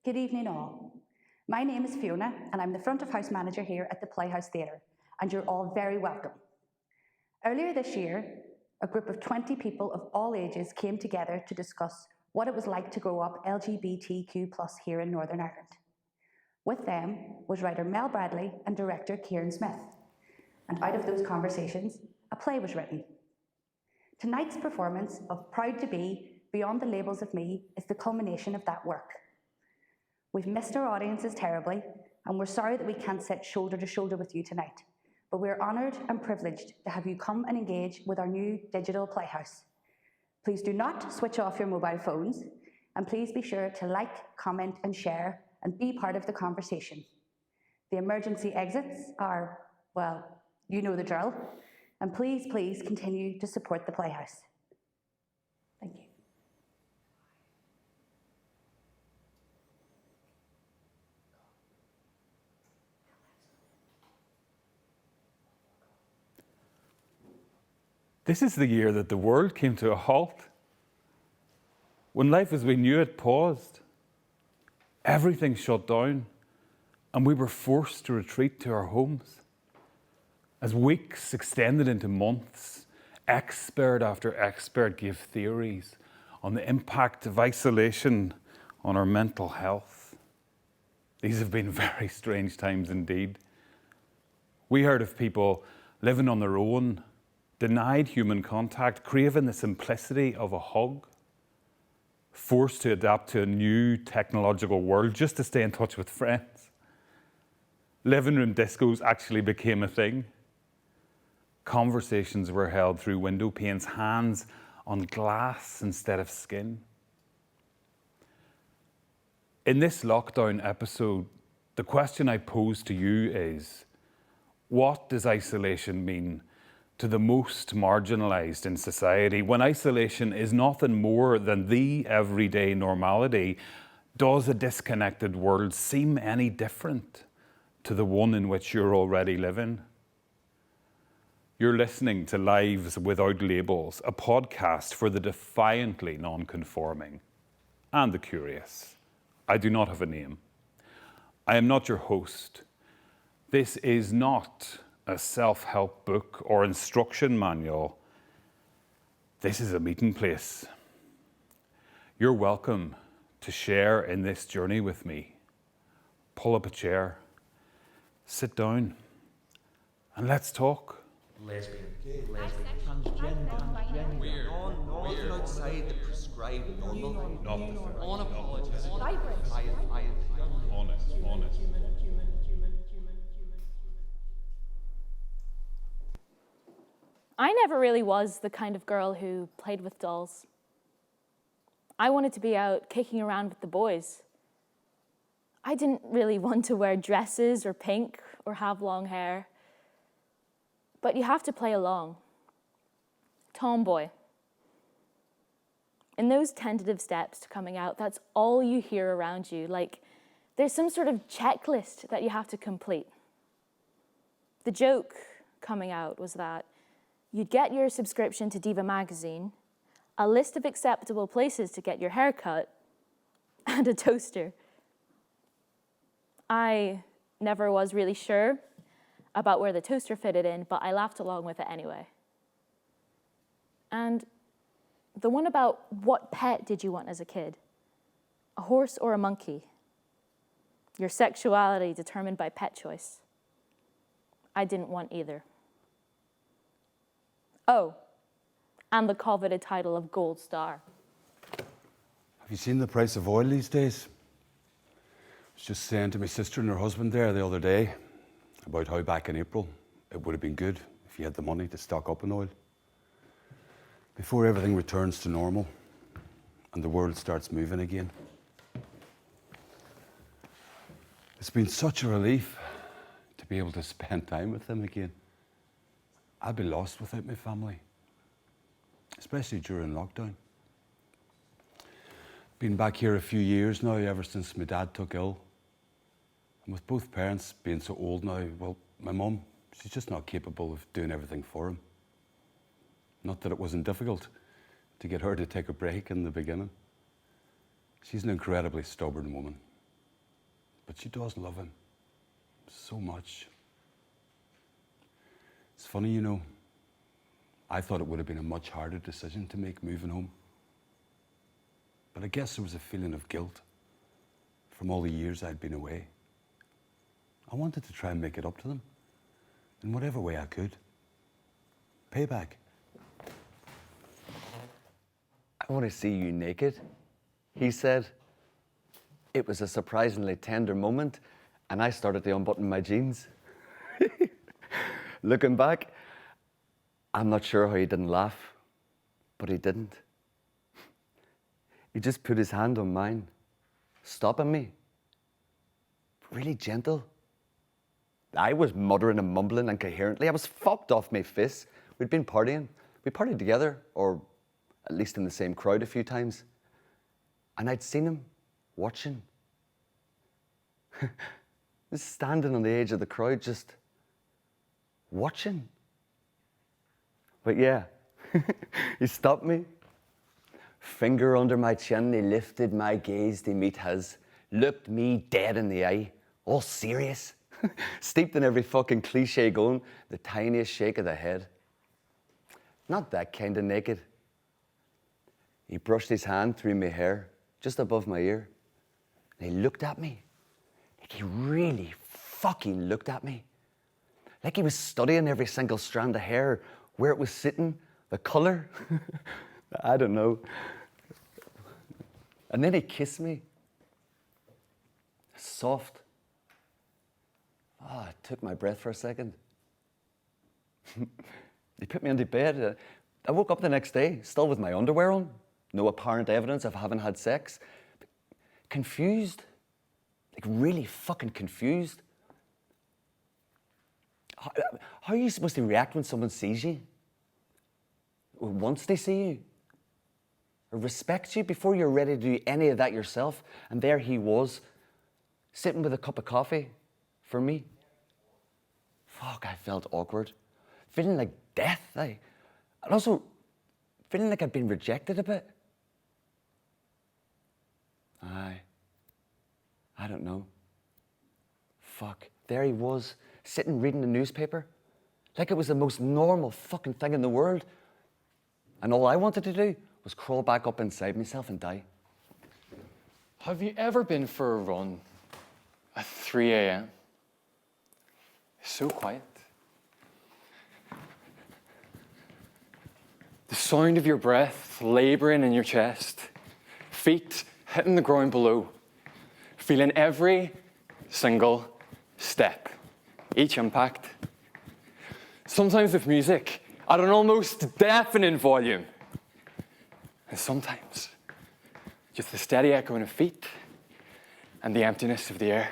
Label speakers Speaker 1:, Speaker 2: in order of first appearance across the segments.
Speaker 1: Good evening all. My name is Fiona and I'm the front of house manager here at the Playhouse Theatre, and you're all very welcome. Earlier this year, a group of 20 people of all ages came together to discuss what it was like to grow up LGBTQ+ here in Northern Ireland. With them was writer Mel Bradley and director Kieran Smyth. And out of those conversations, a play was written. Tonight's performance of Proud to Be, Beyond the Labels of Me is the culmination of that work. We've missed our audiences terribly, and we're sorry that we can't sit shoulder to shoulder with you tonight, but we're honoured and privileged to have you come and engage with our new digital Playhouse. Please do not switch off your mobile phones, and please be sure to like, comment and share and be part of the conversation. The emergency exits are, well, you know the drill, and please continue to support the Playhouse. Thank you.
Speaker 2: This is the year that the world came to a halt. When life as we knew it paused, everything shut down, and we were forced to retreat to our homes. As weeks extended into months, expert after expert gave theories on the impact of isolation on our mental health. These have been very strange times indeed. We heard of people living on their own, denied human contact, craving the simplicity of a hug, forced to adapt to a new technological world just to stay in touch with friends. Living room discos actually became a thing. Conversations were held through window panes, hands on glass instead of skin. In this lockdown episode, the question I pose to you is, what does isolation mean to the most marginalised in society? When isolation is nothing more than the everyday normality, does a disconnected world seem any different to the one in which you're already living? You're listening to Lives Without Labels, a podcast for the defiantly non-conforming and the curious. I do not have a name. I am not your host. This is not a self-help book or instruction manual. This is a meeting place. You're welcome to share in this journey with me. Pull up a chair, sit down, and let's talk.
Speaker 3: Lesbian, transgender,
Speaker 4: Weird.
Speaker 3: nothing outside the prescribed normal.
Speaker 2: Nothing.
Speaker 3: Unapologetic.
Speaker 2: Honest.
Speaker 5: I never really was the kind of girl who played with dolls. I wanted to be out kicking around with the boys. I didn't really want to wear dresses or pink or have long hair. But you have to play along. Tomboy. In those tentative steps to coming out, that's all you hear around you. Like, there's some sort of checklist that you have to complete. The joke coming out was that you'd get your subscription to Diva magazine, a list of acceptable places to get your hair cut, and a toaster. I never was really sure about where the toaster fitted in, but I laughed along with it anyway. And the one about what pet did you want as a kid? A horse or a monkey? Your sexuality determined by pet choice. I didn't want either. Oh, and the coveted title of Gold Star.
Speaker 6: Have you seen the price of oil these days? I was just saying to my sister and her husband there the other day about how back in April it would have been good if you had the money to stock up on oil. Before everything returns to normal and the world starts moving again. It's been such a relief to be able to spend time with them again. I'd be lost without my family, especially during lockdown. Been back here a few years now, ever since my dad took ill. And with both parents being so old now, well, my mum, she's just not capable of doing everything for him. Not that it wasn't difficult to get her to take a break in the beginning. She's an incredibly stubborn woman. but she does love him so much. It's funny, you know, I thought it would have been a much harder decision to make moving home. But I guess there was a feeling of guilt from all the years I'd been away. I wanted to try and make it up to them in whatever way I could. Payback.
Speaker 4: I want to see you naked, he said. It was a surprisingly tender moment, and I started to unbutton my jeans. Looking back, I'm not sure how he didn't laugh, but he didn't. He just put his hand on mine, stopping me. Really gentle. I was muttering and mumbling incoherently. I was fucked off my fists. We'd been partying. We partied together, or at least in the same crowd a few times. And I'd seen him watching. Just standing on the edge of the crowd, just watching. But yeah, he stopped me. Finger under my chin, he lifted my gaze to meet his, looked me dead in the eye, all serious, steeped in every fucking cliche going, the tiniest shake of the head. Not that kind of naked. He brushed his hand through my hair, just above my ear, and he looked at me. Like he really fucking looked at me. Like he was studying every single strand of hair, where it was sitting, the color. I don't know. And then he kissed me. Soft. Oh, it took my breath for a second. He put me into bed. I woke up the next day, still with my underwear on. No apparent evidence of having had sex. Confused. Like really fucking confused. How are you supposed to react when someone sees you? Or wants to see you? Or respects you before you're ready to do any of that yourself? And there he was, sitting with a cup of coffee for me. Fuck, I felt awkward. Feeling like death. And also feeling like I'd been rejected a bit. I don't know. Fuck, there he was, sitting reading the newspaper. Like it was the most normal fucking thing in the world. And all I wanted to do was crawl back up inside myself and die.
Speaker 7: Have you ever been for a run at 3 a.m.? It's so quiet. The sound of your breath laboring in your chest, feet hitting the ground below, feeling every single step, each impact. Sometimes with music at an almost deafening volume. And sometimes just the steady echoing of feet and the emptiness of the air.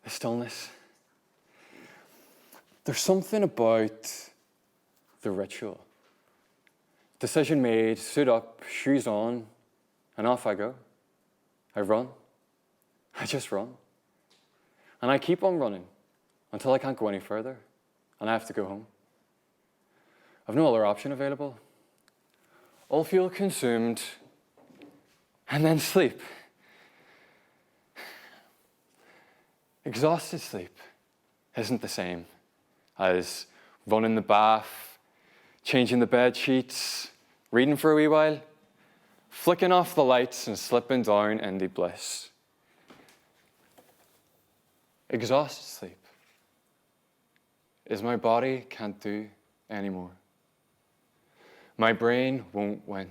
Speaker 7: The stillness. There's something about the ritual. Decision made, suit up, shoes on, and off I go. I run. I just run. And I keep on running until I can't go any further, and I have to go home. I've no other option available. All fuel consumed, and then sleep. Exhausted sleep isn't the same as running the bath, changing the bed sheets, reading for a wee while, flicking off the lights and slipping down into bliss. Exhausted sleep is my body can't do anymore. My brain won't win.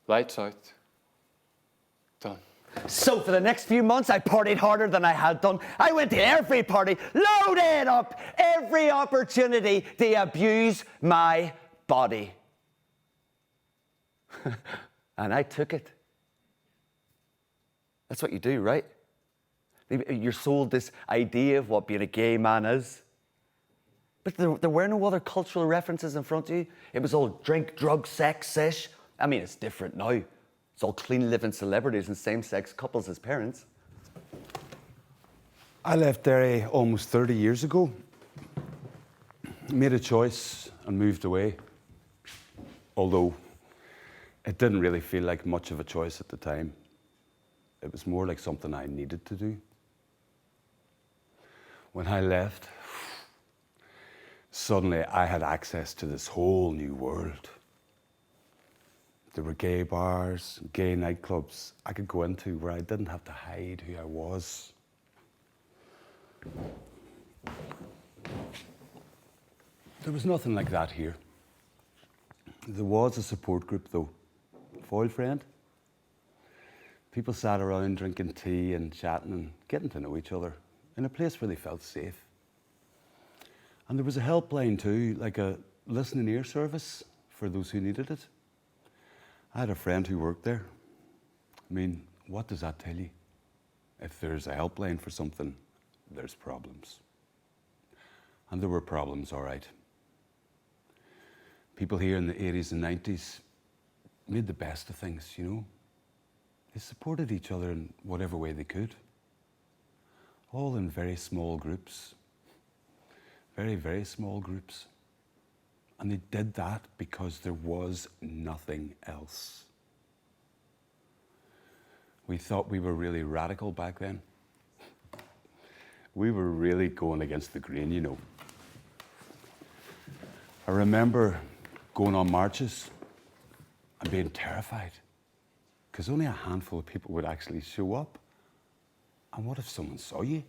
Speaker 7: Lights out. Done.
Speaker 4: So for the next few months, I partied harder than I had done. I went to every party, loaded up every opportunity to abuse my body. And I took it. That's what you do, right? You're sold this idea of what being a gay man is. But there were no other cultural references in front of you. It was all drink, drug, sex, sesh. I mean, it's different now. It's all clean living celebrities and same-sex couples as parents.
Speaker 6: I left Derry almost 30 years ago. Made a choice and moved away. Although it didn't really feel like much of a choice at the time. It was more like something I needed to do. When I left, suddenly I had access to this whole new world. There were gay bars, gay nightclubs I could go into where I didn't have to hide who I was. There was nothing like that here. There was a support group though, foil friend. People sat around drinking tea and chatting and getting to know each other in a place where they felt safe. And there was a helpline too, like a listening ear service for those who needed it. I had a friend who worked there. I mean, what does that tell you? If there's a helpline for something, there's problems. And there were problems, all right. People here in the 80s and 90s made the best of things, you know. They supported each other in whatever way they could. All in very small groups. Very, very small groups. And they did that because there was nothing else. We thought we were really radical back then. We were really going against the grain, you know. I remember going on marches and being terrified because only a handful of people would actually show up. And what if someone saw you?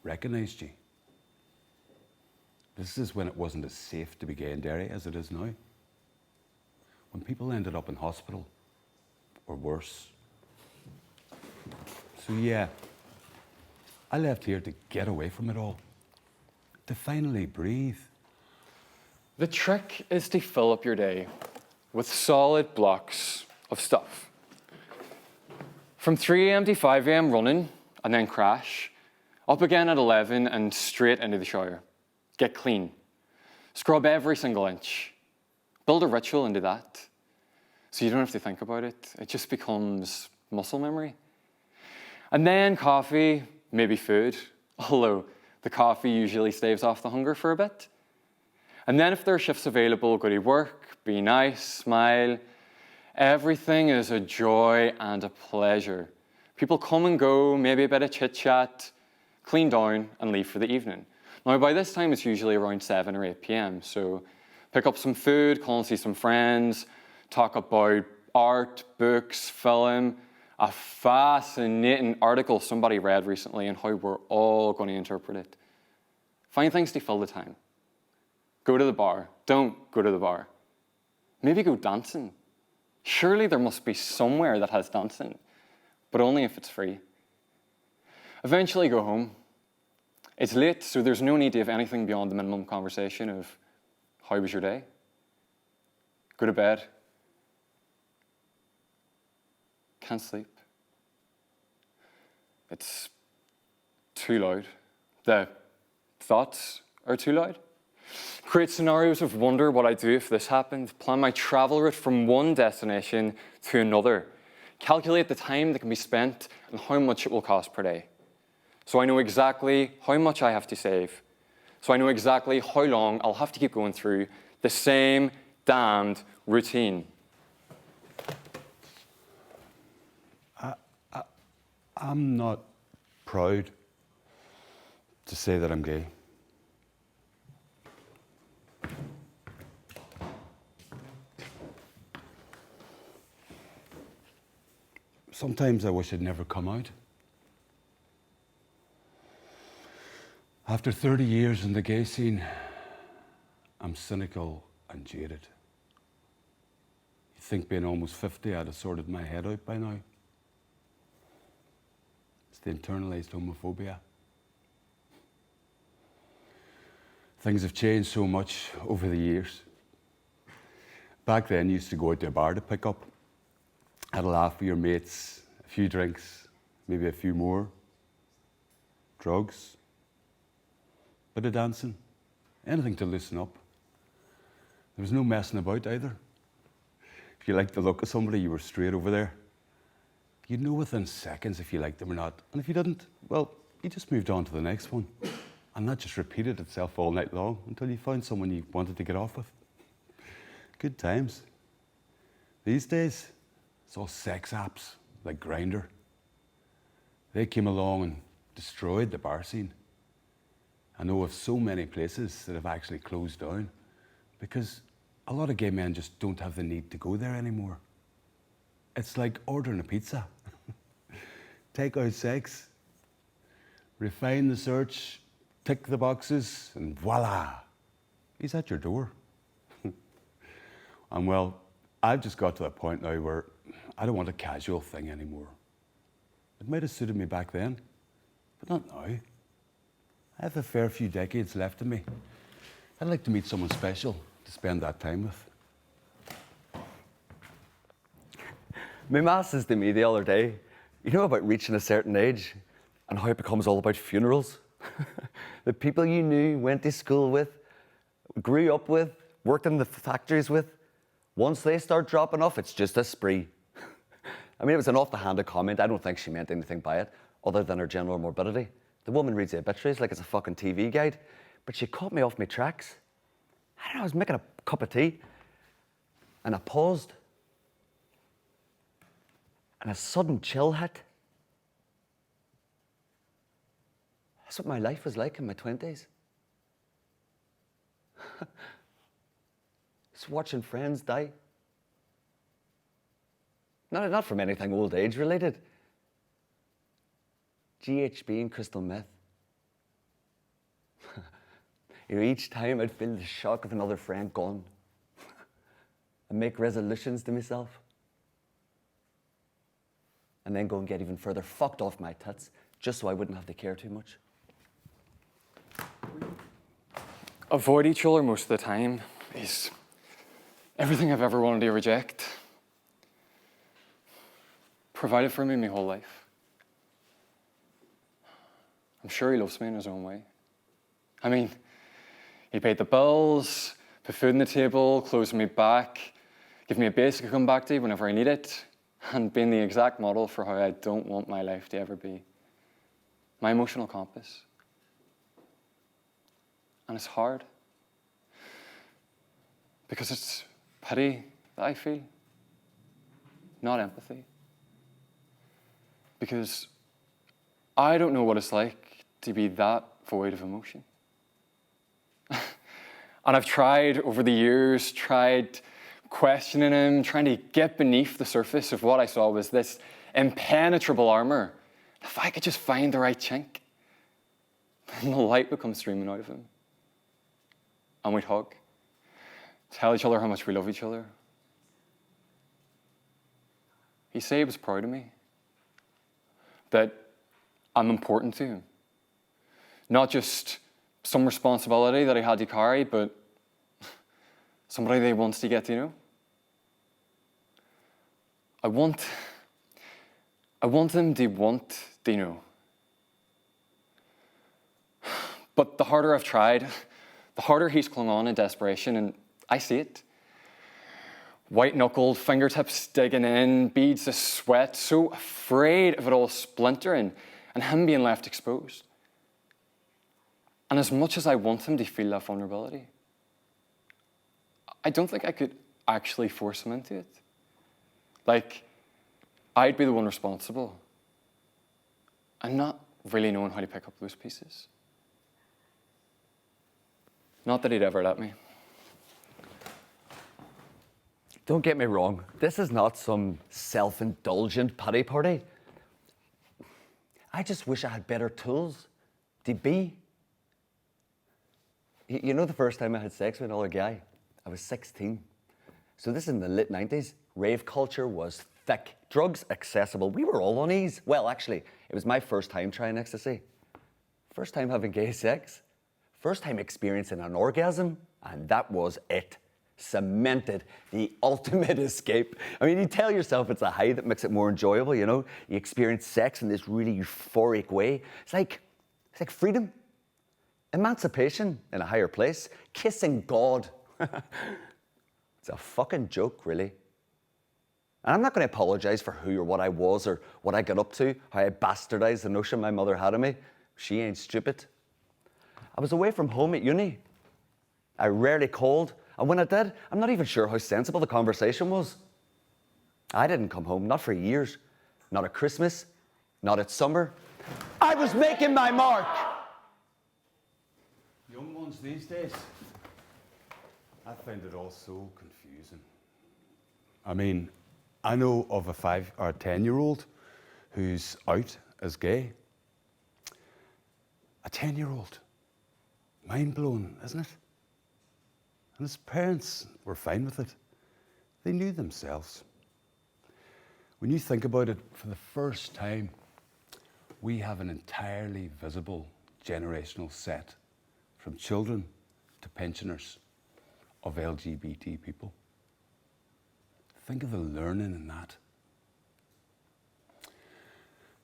Speaker 6: Recognized you? This is when it wasn't as safe to be gay in Derry as it is now. When people ended up in hospital, or worse. So yeah, I left here to get away from it all, to finally breathe.
Speaker 7: The trick is to fill up your day with solid blocks of stuff. From 3 a.m. to 5 a.m. running, and then crash, up again at 11 and straight into the shower. Get clean. Scrub every single inch. Build a ritual into that. So you don't have to think about it. It just becomes muscle memory. And then coffee, maybe food, although the coffee usually staves off the hunger for a bit. And then if there are shifts available, go to work, be nice, smile. Everything is a joy and a pleasure. People come and go, maybe a bit of chit-chat, clean down and leave for the evening. Now, by this time, it's usually around 7 or 8 p.m. So pick up some food, call and see some friends, talk about art, books, film. A fascinating article somebody read recently on how we're all going to interpret it. Find things to fill the time. Go to the bar. Don't go to the bar. Maybe go dancing. Surely there must be somewhere that has dancing, but only if it's free. Eventually go home. It's late, so there's no need to have anything beyond the minimum conversation of, how was your day? Go to bed. Can't sleep. It's too loud. The thoughts are too loud. Create scenarios of wonder what I'd do if this happened. Plan my travel route from one destination to another. Calculate the time that can be spent and how much it will cost per day. So I know exactly how much I have to save. So I know exactly how long I'll have to keep going through the same damned routine.
Speaker 6: I'm not proud to say that I'm gay. Sometimes I wish I'd never come out. After 30 years in the gay scene, I'm cynical and jaded. You'd think being almost 50, I'd have sorted my head out by now. It's the internalized homophobia. Things have changed so much over the years. Back then, you used to go out to a bar to pick up. Had a laugh with your mates, a few drinks, maybe a few more. Drugs. Bit of dancing, anything to loosen up. There was no messing about either. If you liked the look of somebody, you were straight over there. You'd know within seconds if you liked them or not. And if you didn't, well, you just moved on to the next one. And that just repeated itself all night long until you found someone you wanted to get off with. Good times. These days, it's all sex apps, like Grindr. They came along and destroyed the bar scene. I know of so many places that have actually closed down because a lot of gay men just don't have the need to go there anymore. It's like ordering a pizza. Take out sex, refine the search, tick the boxes, and voila, he's at your door. And well, I've just got to the point now where I don't want a casual thing anymore. It might have suited me back then, but not now. I have a fair few decades left in me. I'd like to meet someone special to spend that time with.
Speaker 4: My ma says to me the other day, you know about reaching a certain age and how it becomes all about funerals? The people you knew, went to school with, grew up with, worked in the factories with, once they start dropping off, it's just a spree. I mean, it was an off-the-handed comment. I don't think she meant anything by it, other than her general morbidity. The woman reads the obituaries like it's a fucking TV guide, but she caught me off my tracks. I don't know, I was making a cup of tea, and I paused, and a sudden chill hit. That's what my life was like in my 20s. Just watching friends die. Not from anything old age related. GHB and crystal meth. You know, each time I'd feel the shock of another friend gone and make resolutions to myself. And then go and get even further fucked off my tits just so I wouldn't have to care too much.
Speaker 7: Avoid each other most of the time is everything I've ever wanted to reject. Provided for me my whole life. I'm sure he loves me in his own way. I mean, he paid the bills, put food on the table, clothes on my back, give me a base to come back to whenever I need it, and being the exact model for how I don't want my life to ever be. My emotional compass. And it's hard. Because it's pity that I feel, not empathy. Because I don't know what it's like to be that void of emotion. And I've tried over the years, questioning him, trying to get beneath the surface of what I saw was this impenetrable armor. If I could just find the right chink, then the light would come streaming out of him. And we'd hug, tell each other how much we love each other. He'd say he was proud of me, that I'm important to him. Not just some responsibility that he had to carry, but somebody that he wants to get to know. I want him to want to know. But the harder I've tried, the harder he's clung on in desperation, and I see it. White-knuckled, fingertips digging in, beads of sweat, so afraid of it all splintering and him being left exposed. And as much as I want him to feel that vulnerability, I don't think I could actually force him into it. Like, I'd be the one responsible and not really knowing how to pick up those pieces. Not that he'd ever let me.
Speaker 4: Don't get me wrong, this is not some self-indulgent pity party. I just wish I had better tools to be. You know the first time I had sex with another guy? I was 16. So this is in the late 90s. Rave culture was thick. Drugs accessible. We were all on ease. Well, actually, it was my first time trying ecstasy. First time having gay sex. First time experiencing an orgasm. And that was it. Cemented the ultimate escape. I mean, you tell yourself it's a high that makes it more enjoyable, you know? You experience sex in this really euphoric way. It's like freedom, emancipation in a higher place, kissing God. It's a fucking joke, really. And I'm not going to apologize for who or what I was or what I got up to, how I bastardized the notion my mother had of me. She ain't stupid. I was away from home at uni. I rarely called. And when I did, I'm not even sure how sensible the conversation was. I didn't come home, not for years. not at Christmas, not at summer. I was making my mark.
Speaker 6: Young ones these days, I find it all so confusing. I mean, I know of a 5 or 10-year-old who's out as gay. A 10-year-old. Mind-blowing, isn't it? And his parents were fine with it. They knew themselves. When you think about it, for the first time, we have an entirely visible generational set, from children to pensioners, of LGBT people. Think of the learning in that.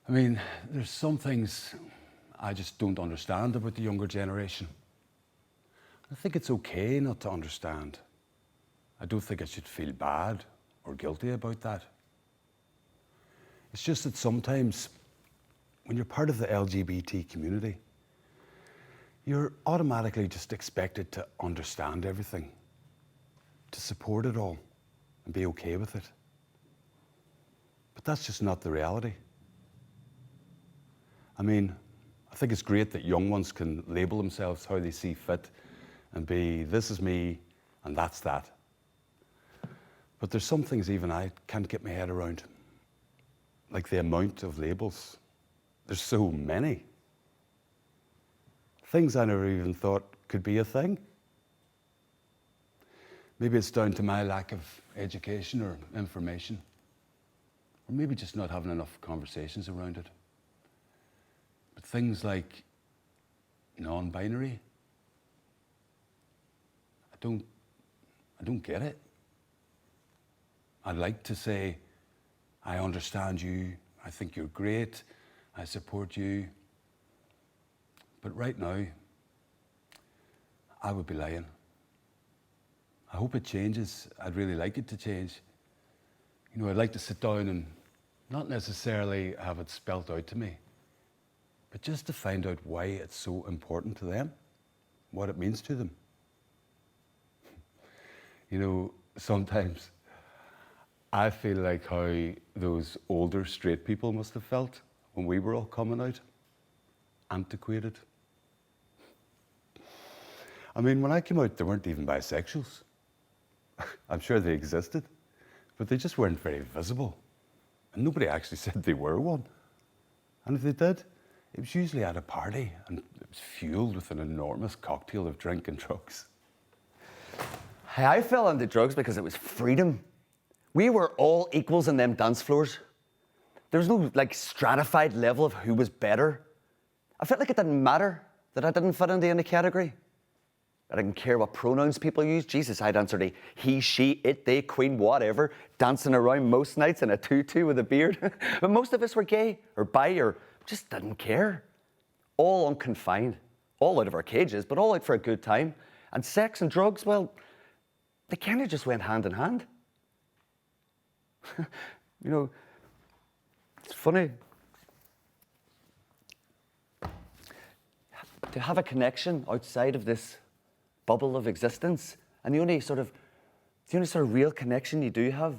Speaker 6: I mean, there's some things I just don't understand about the younger generation. I think it's okay not to understand. I don't think I should feel bad or guilty about that. It's just that sometimes when you're part of the LGBT community, you're automatically just expected to understand everything, to support it all and be okay with it. But that's just not the reality. I mean, I think it's great that young ones can label themselves how they see fit and be, this is me and that's that. But there's some things even I can't get my head around, like the amount of labels. There's so many. Things I never even thought could be a thing. Maybe it's down to my lack of education or information, or maybe just not having enough conversations around it. But things like non-binary, I don't get it. I'd like to say, I understand you, I think you're great, I support you. But right now, I would be lying. I hope it changes. I'd really like it to change. You know, I'd like to sit down and not necessarily have it spelt out to me, but just to find out why it's so important to them, what it means to them. You know, sometimes I feel like how those older straight people must have felt when we were all coming out. Antiquated. I mean, when I came out, there weren't even bisexuals. I'm sure they existed, but they just weren't very visible. And nobody actually said they were one. And if they did, it was usually at a party, and it was fueled with an enormous cocktail of drink and drugs.
Speaker 4: I fell into drugs because it was freedom. We were all equals in them dance floors. There was no like stratified level of who was better. I felt like it didn't matter that I didn't fit into any category. I didn't care what pronouns people used. Jesus, I'd answer to he, she, it, they, queen, whatever, dancing around most nights in a tutu with a beard. But most of us were gay or bi or just didn't care. All unconfined, all out of our cages, but all out for a good time. And sex and drugs, well, they kind of just went hand in hand. You know, it's funny. To have a connection outside of this bubble of existence, and the only sort of real connection you do have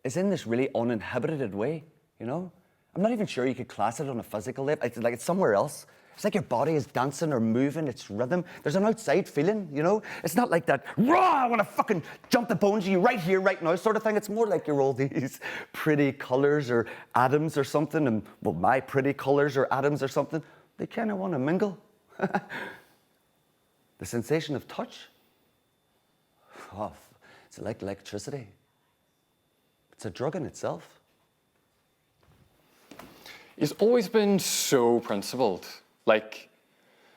Speaker 4: is in this really uninhibited way, you know? I'm not even sure you could class it on a physical level. It's like it's somewhere else. It's like your body is dancing or moving, it's rhythm. There's an outside feeling, you know? It's not like that, raw, I want to fucking jump the bones of you right here, right now sort of thing. It's more like you're all these pretty colors or atoms or something, and well, my pretty colors or atoms or something, they kind of want to mingle. The sensation of touch, oh, it's like electricity. It's a drug in itself.
Speaker 7: He's always been so principled. Like,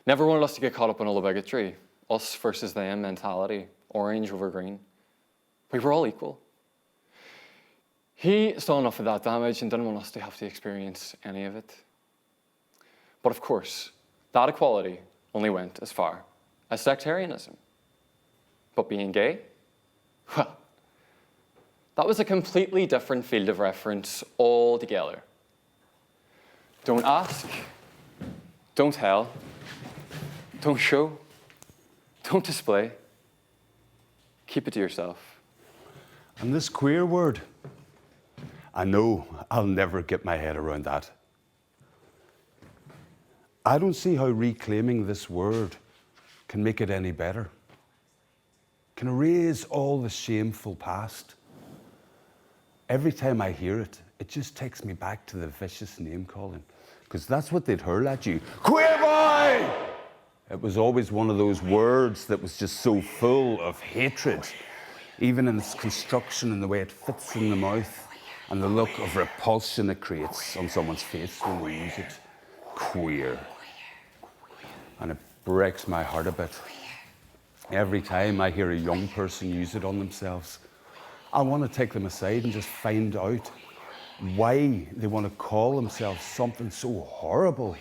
Speaker 7: never wanted us to get caught up in all the bigotry, us versus them mentality, orange over green. We were all equal. He saw enough of that damage and didn't want us to have to experience any of it. But of course, that equality only went as far as sectarianism. But being gay? Well, that was a completely different field of reference altogether. Don't ask, don't tell, don't show, don't display. Keep it to yourself.
Speaker 6: And this queer word, I know I'll never get my head around that. I don't see how reclaiming this word can make it any better, can erase all the shameful past. Every time I hear it, it just takes me back to the vicious name calling, because that's what they'd hurl at you. Queer boy! It was always one of those words that was just so full of hatred, even in its construction and the way it fits in the mouth and the look of repulsion it creates on someone's face when they use it. Queer. And it breaks my heart a bit. Every time I hear a young person use it on themselves, I want to take them aside and just find out why they want to call themselves something so horrible.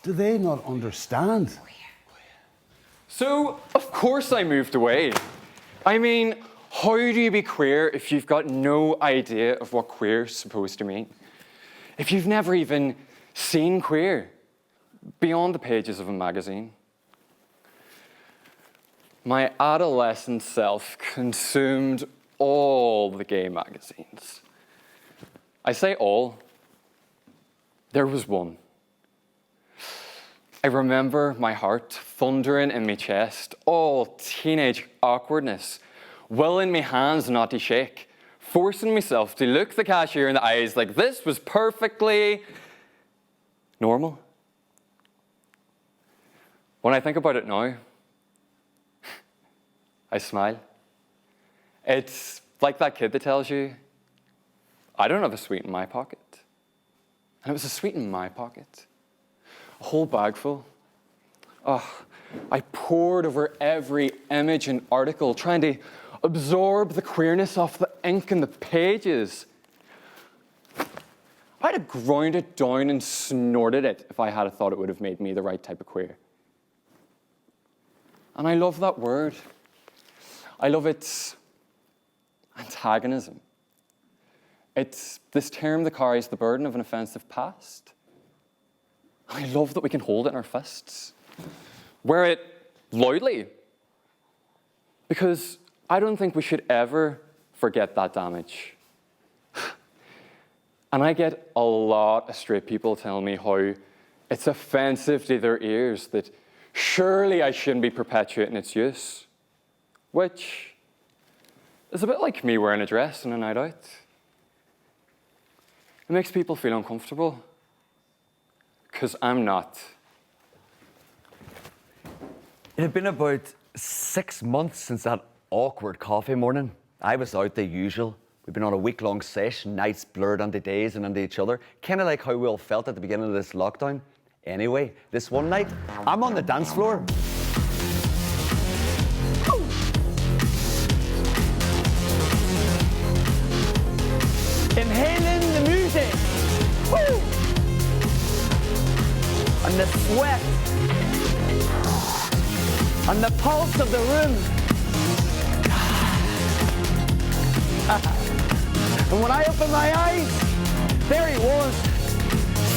Speaker 6: Do they not understand?
Speaker 7: So, of course I moved away. I mean, how do you be queer if you've got no idea of what queer's supposed to mean? If you've never even seen queer beyond the pages of a magazine? My adolescent self consumed all the gay magazines. I say all. There was one. I remember my heart thundering in my chest, all teenage awkwardness, willing me hands not to shake, forcing myself to look the cashier in the eyes like this was perfectly normal. When I think about it now, I smile. It's like that kid that tells you, I don't have a sweet in my pocket. And it was a sweet in my pocket. A whole bag full. Oh, I pored over every image and article, trying to absorb the queerness off the ink and the pages. I'd have ground it down and snorted it if I had thought it would have made me the right type of queer. And I love that word. I love its antagonism. It's this term that carries the burden of an offensive past. I love that we can hold it in our fists, wear it loudly, because I don't think we should ever forget that damage. And I get a lot of straight people telling me how it's offensive to their ears, that surely I shouldn't be perpetuating its use, which is a bit like me wearing a dress on a night out. It makes people feel uncomfortable, because I'm not.
Speaker 4: It had been about 6 months since that awkward coffee morning. I was out the usual. We'd been on a week-long session, nights blurred onto days and onto each other, kind of like how we all felt at the beginning of this lockdown. Anyway, this one night, I'm on the dance floor. Inhaling the music. Woo! And the sweat. And the pulse of the room. And when I opened my eyes, there he was,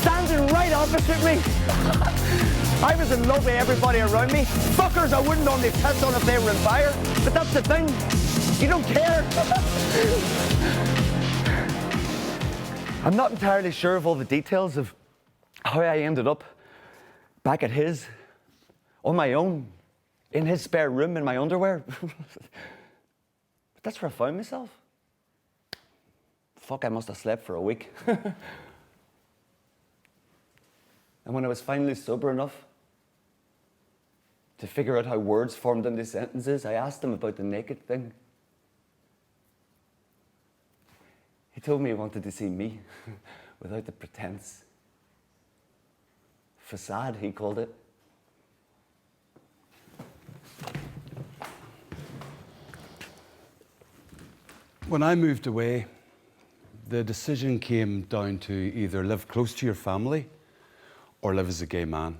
Speaker 4: standing right opposite me. I was in love with everybody around me. Fuckers I wouldn't normally piss on if they were in fire. But that's the thing. You don't care. I'm not entirely sure of all the details of how I ended up back at his, on my own, in his spare room in my underwear. But that's where I found myself. Fuck, I must have slept for a week. And when I was finally sober enough to figure out how words formed into sentences, I asked him about the naked thing. He told me he wanted to see me without the pretense. Facade, he called it.
Speaker 6: When I moved away, the decision came down to either live close to your family or live as a gay man.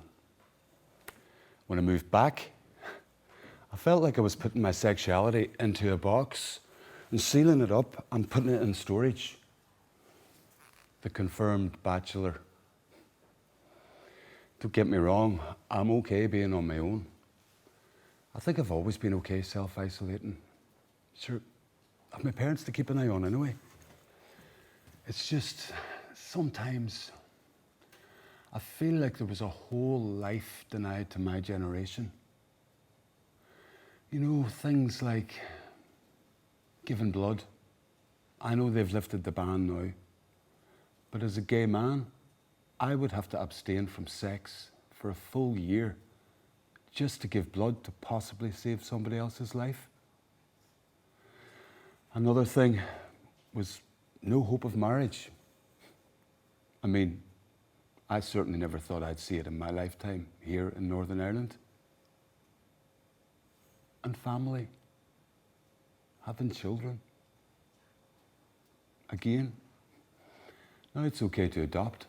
Speaker 6: When I moved back, I felt like I was putting my sexuality into a box and sealing it up and putting it in storage. The confirmed bachelor. Don't get me wrong, I'm okay being on my own. I think I've always been okay self-isolating. Sure, I have my parents to keep an eye on anyway. It's just, sometimes I feel like there was a whole life denied to my generation. You know, things like giving blood. I know they've lifted the ban now, but as a gay man, I would have to abstain from sex for a full year just to give blood to possibly save somebody else's life. Another thing was no hope of marriage. I mean, I certainly never thought I'd see it in my lifetime here in Northern Ireland. And family, having children. Again, now it's okay to adopt.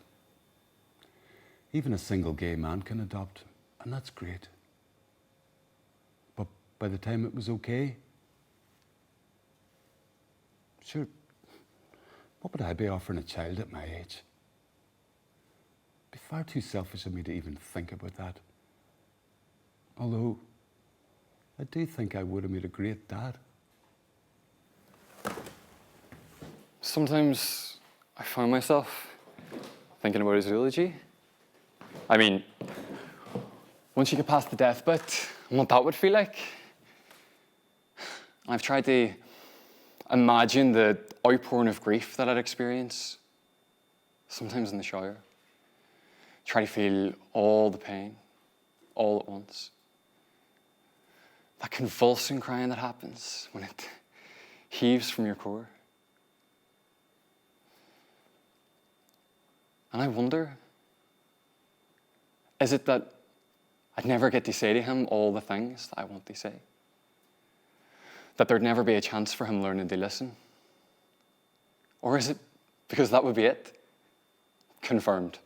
Speaker 6: Even a single gay man can adopt, and that's great. But by the time it was okay, sure, what would I be offering a child at my age? It'd be far too selfish of me to even think about that. Although, I do think I would have made a great dad.
Speaker 7: Sometimes I find myself thinking about his eulogy. I mean, once you get past the death bit, and what that would feel like. I've tried to imagine the outpouring of grief that I'd experience, sometimes in the shower. Try to feel all the pain, all at once. That convulsing crying that happens when it heaves from your core. And I wonder, is it that I'd never get to say to him all the things that I want to say? That there'd never be a chance for him learning to listen? Or is it because that would be it? Confirmed.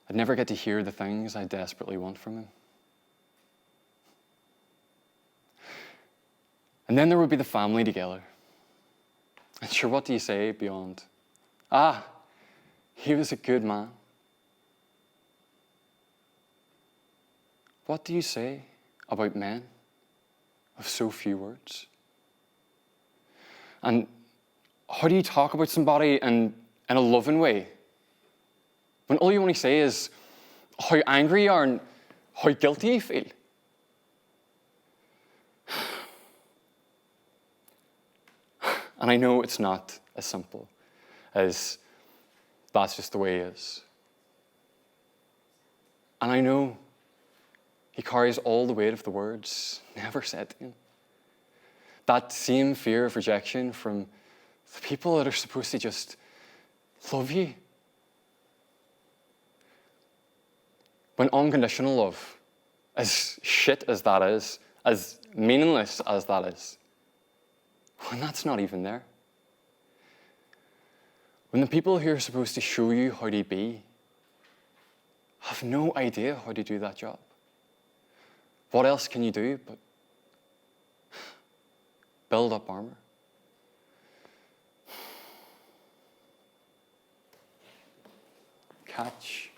Speaker 7: I'd never get to hear the things I desperately want from him. And then there would be the family together. And sure, what do you say beyond, "Ah, he was a good man"? What do you say about men of so few words? And how do you talk about somebody in a loving way when all you want to say is how angry you are and how guilty you feel? And I know it's not as simple as that's just the way he is. And I know he carries all the weight of the words never said to him. That same fear of rejection from the people that are supposed to just love you. When unconditional love, as shit as that is, as meaningless as that is, when that's not even there. When the people who are supposed to show you how to be have no idea how to do that job. What else can you do but build up armor? Catch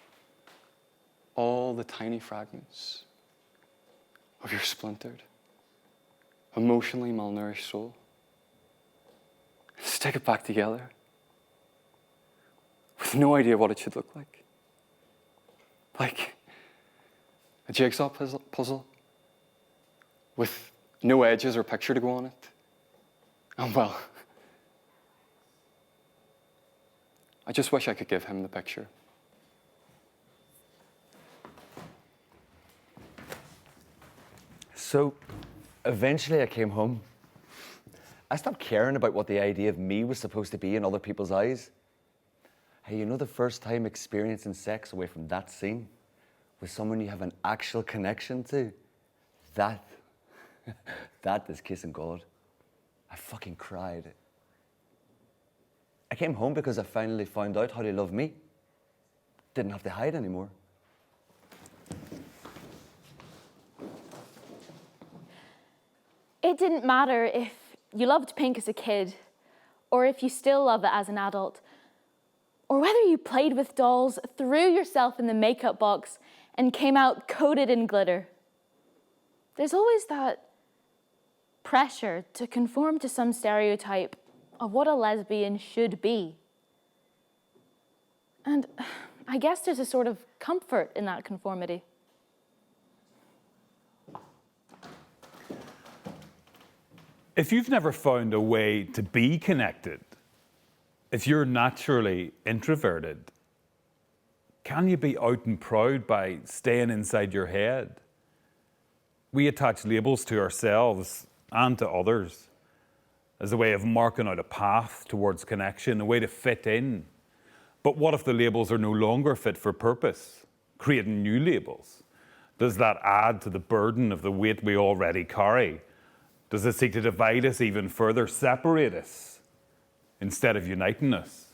Speaker 7: all the tiny fragments of your splintered, emotionally malnourished soul. Stick it back together with no idea what it should look like. Like a jigsaw puzzle with no edges or picture to go on it. And well, I just wish I could give him the picture.
Speaker 4: So, eventually I came home. I stopped caring about what the idea of me was supposed to be in other people's eyes. Hey, you know the first time experiencing sex away from that scene with someone you have an actual connection to? That is kissing God. I fucking cried. I came home because I finally found out how to love me. Didn't have to hide anymore.
Speaker 5: It didn't matter if you loved pink as a kid, or if you still love it as an adult, or whether you played with dolls, threw yourself in the makeup box, and came out coated in glitter. There's always that pressure to conform to some stereotype of what a lesbian should be. And I guess there's a sort of comfort in that conformity.
Speaker 2: If you've never found a way to be connected, if you're naturally introverted, can you be out and proud by staying inside your head? We attach labels to ourselves and to others as a way of marking out a path towards connection, a way to fit in. But what if the labels are no longer fit for purpose? Creating new labels? Does that add to the burden of the weight we already carry? Does it seek to divide us even further, separate us, instead of uniting us?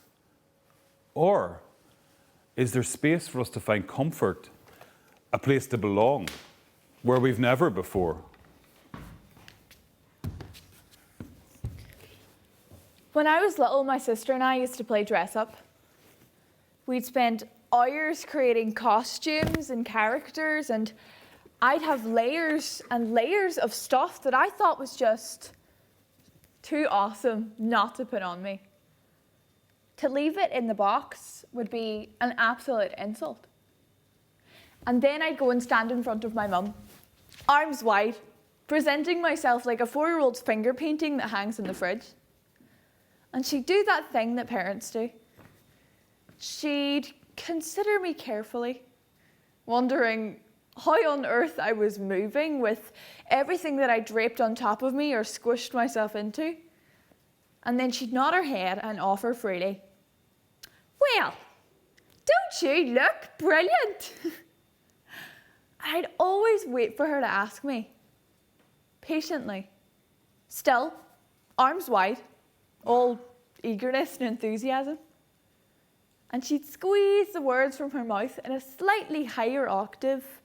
Speaker 2: Or is there space for us to find comfort, a place to belong, where we've never before?
Speaker 8: When I was little, my sister and I used to play dress up. We'd spend hours creating costumes and characters, and I'd have layers and layers of stuff that I thought was just too awesome not to put on me. To leave it in the box would be an absolute insult. And then I'd go and stand in front of my mum, arms wide, presenting myself like a 4-year-old's finger painting that hangs in the fridge. And she'd do that thing that parents do. She'd consider me carefully, wondering how on earth I was moving with everything that I draped on top of me or squished myself into. And then she'd nod her head and offer freely, "Well, don't you look brilliant?" I'd always wait for her to ask me, patiently, still, arms wide, all eagerness and enthusiasm. And she'd squeeze the words from her mouth in a slightly higher octave.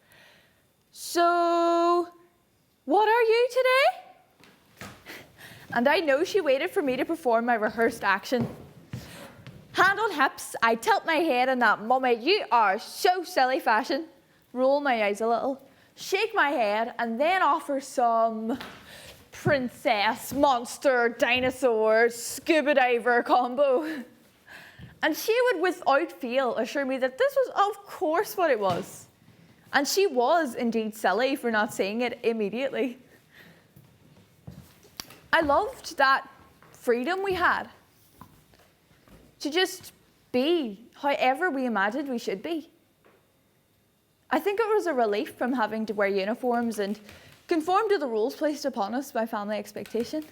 Speaker 8: "So, what are you today?" And I know she waited for me to perform my rehearsed action. Hand on hips, I tilt my head in that "Mummy, you are so silly" fashion, roll my eyes a little, shake my head, and then offer some princess, monster, dinosaur, scuba diver combo. And she would, without fail, assure me that this was of course what it was. And she was indeed silly for not saying it immediately. I loved that freedom we had to just be however we imagined we should be. I think it was a relief from having to wear uniforms and conform to the rules placed upon us by family expectation.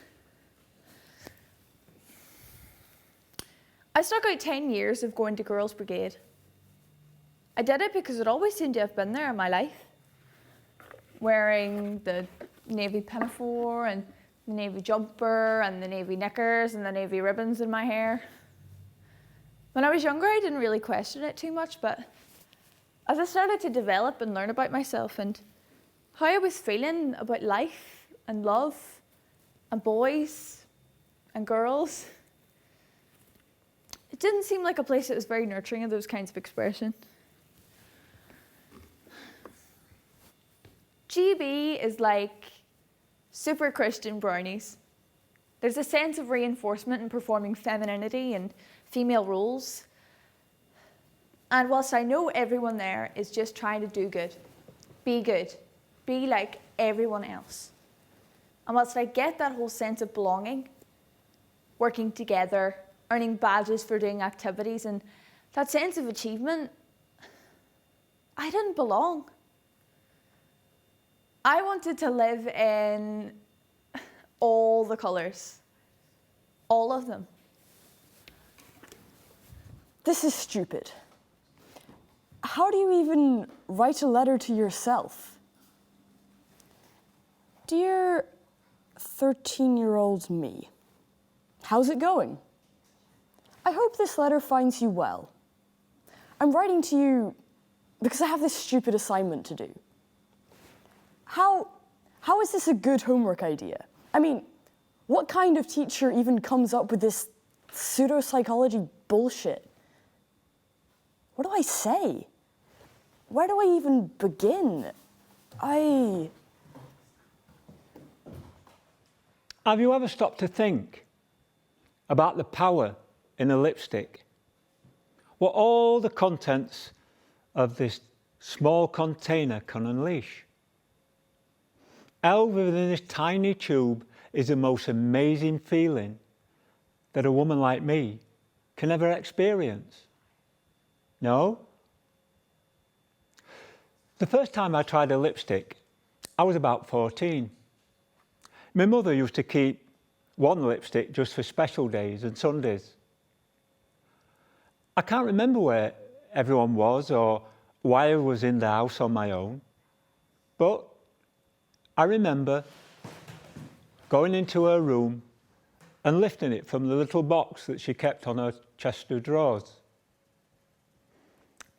Speaker 8: I stuck out 10 years of going to Girls' Brigade. I did it because it always seemed to have been there in my life. Wearing the navy pinafore and the navy jumper and the navy knickers and the navy ribbons in my hair. When I was younger, I didn't really question it too much, but as I started to develop and learn about myself and how I was feeling about life and love and boys and girls, it didn't seem like a place that was very nurturing of those kinds of expression. GB is like super Christian brownies. There's a sense of reinforcement in performing femininity and female roles. And whilst I know everyone there is just trying to do good, be like everyone else. And whilst I get that whole sense of belonging, working together, earning badges for doing activities, and that sense of achievement, I didn't belong. I wanted to live in all the colours, all of them.
Speaker 9: This is stupid. How do you even write a letter to yourself? Dear 13-year-old me, how's it going? I hope this letter finds you well. I'm writing to you because I have this stupid assignment to do. How is this a good homework idea? I mean, what kind of teacher even comes up with this pseudo-psychology bullshit? What do I say? Where do I even begin?
Speaker 10: Have you ever stopped to think about the power in a lipstick, what all the contents of this small container can unleash. Held within this tiny tube is the most amazing feeling that a woman like me can ever experience. No? The first time I tried a lipstick, I was about 14. My mother used to keep one lipstick just for special days and Sundays. I can't remember where everyone was or why I was in the house on my own, but I remember going into her room and lifting it from the little box that she kept on her chest of drawers.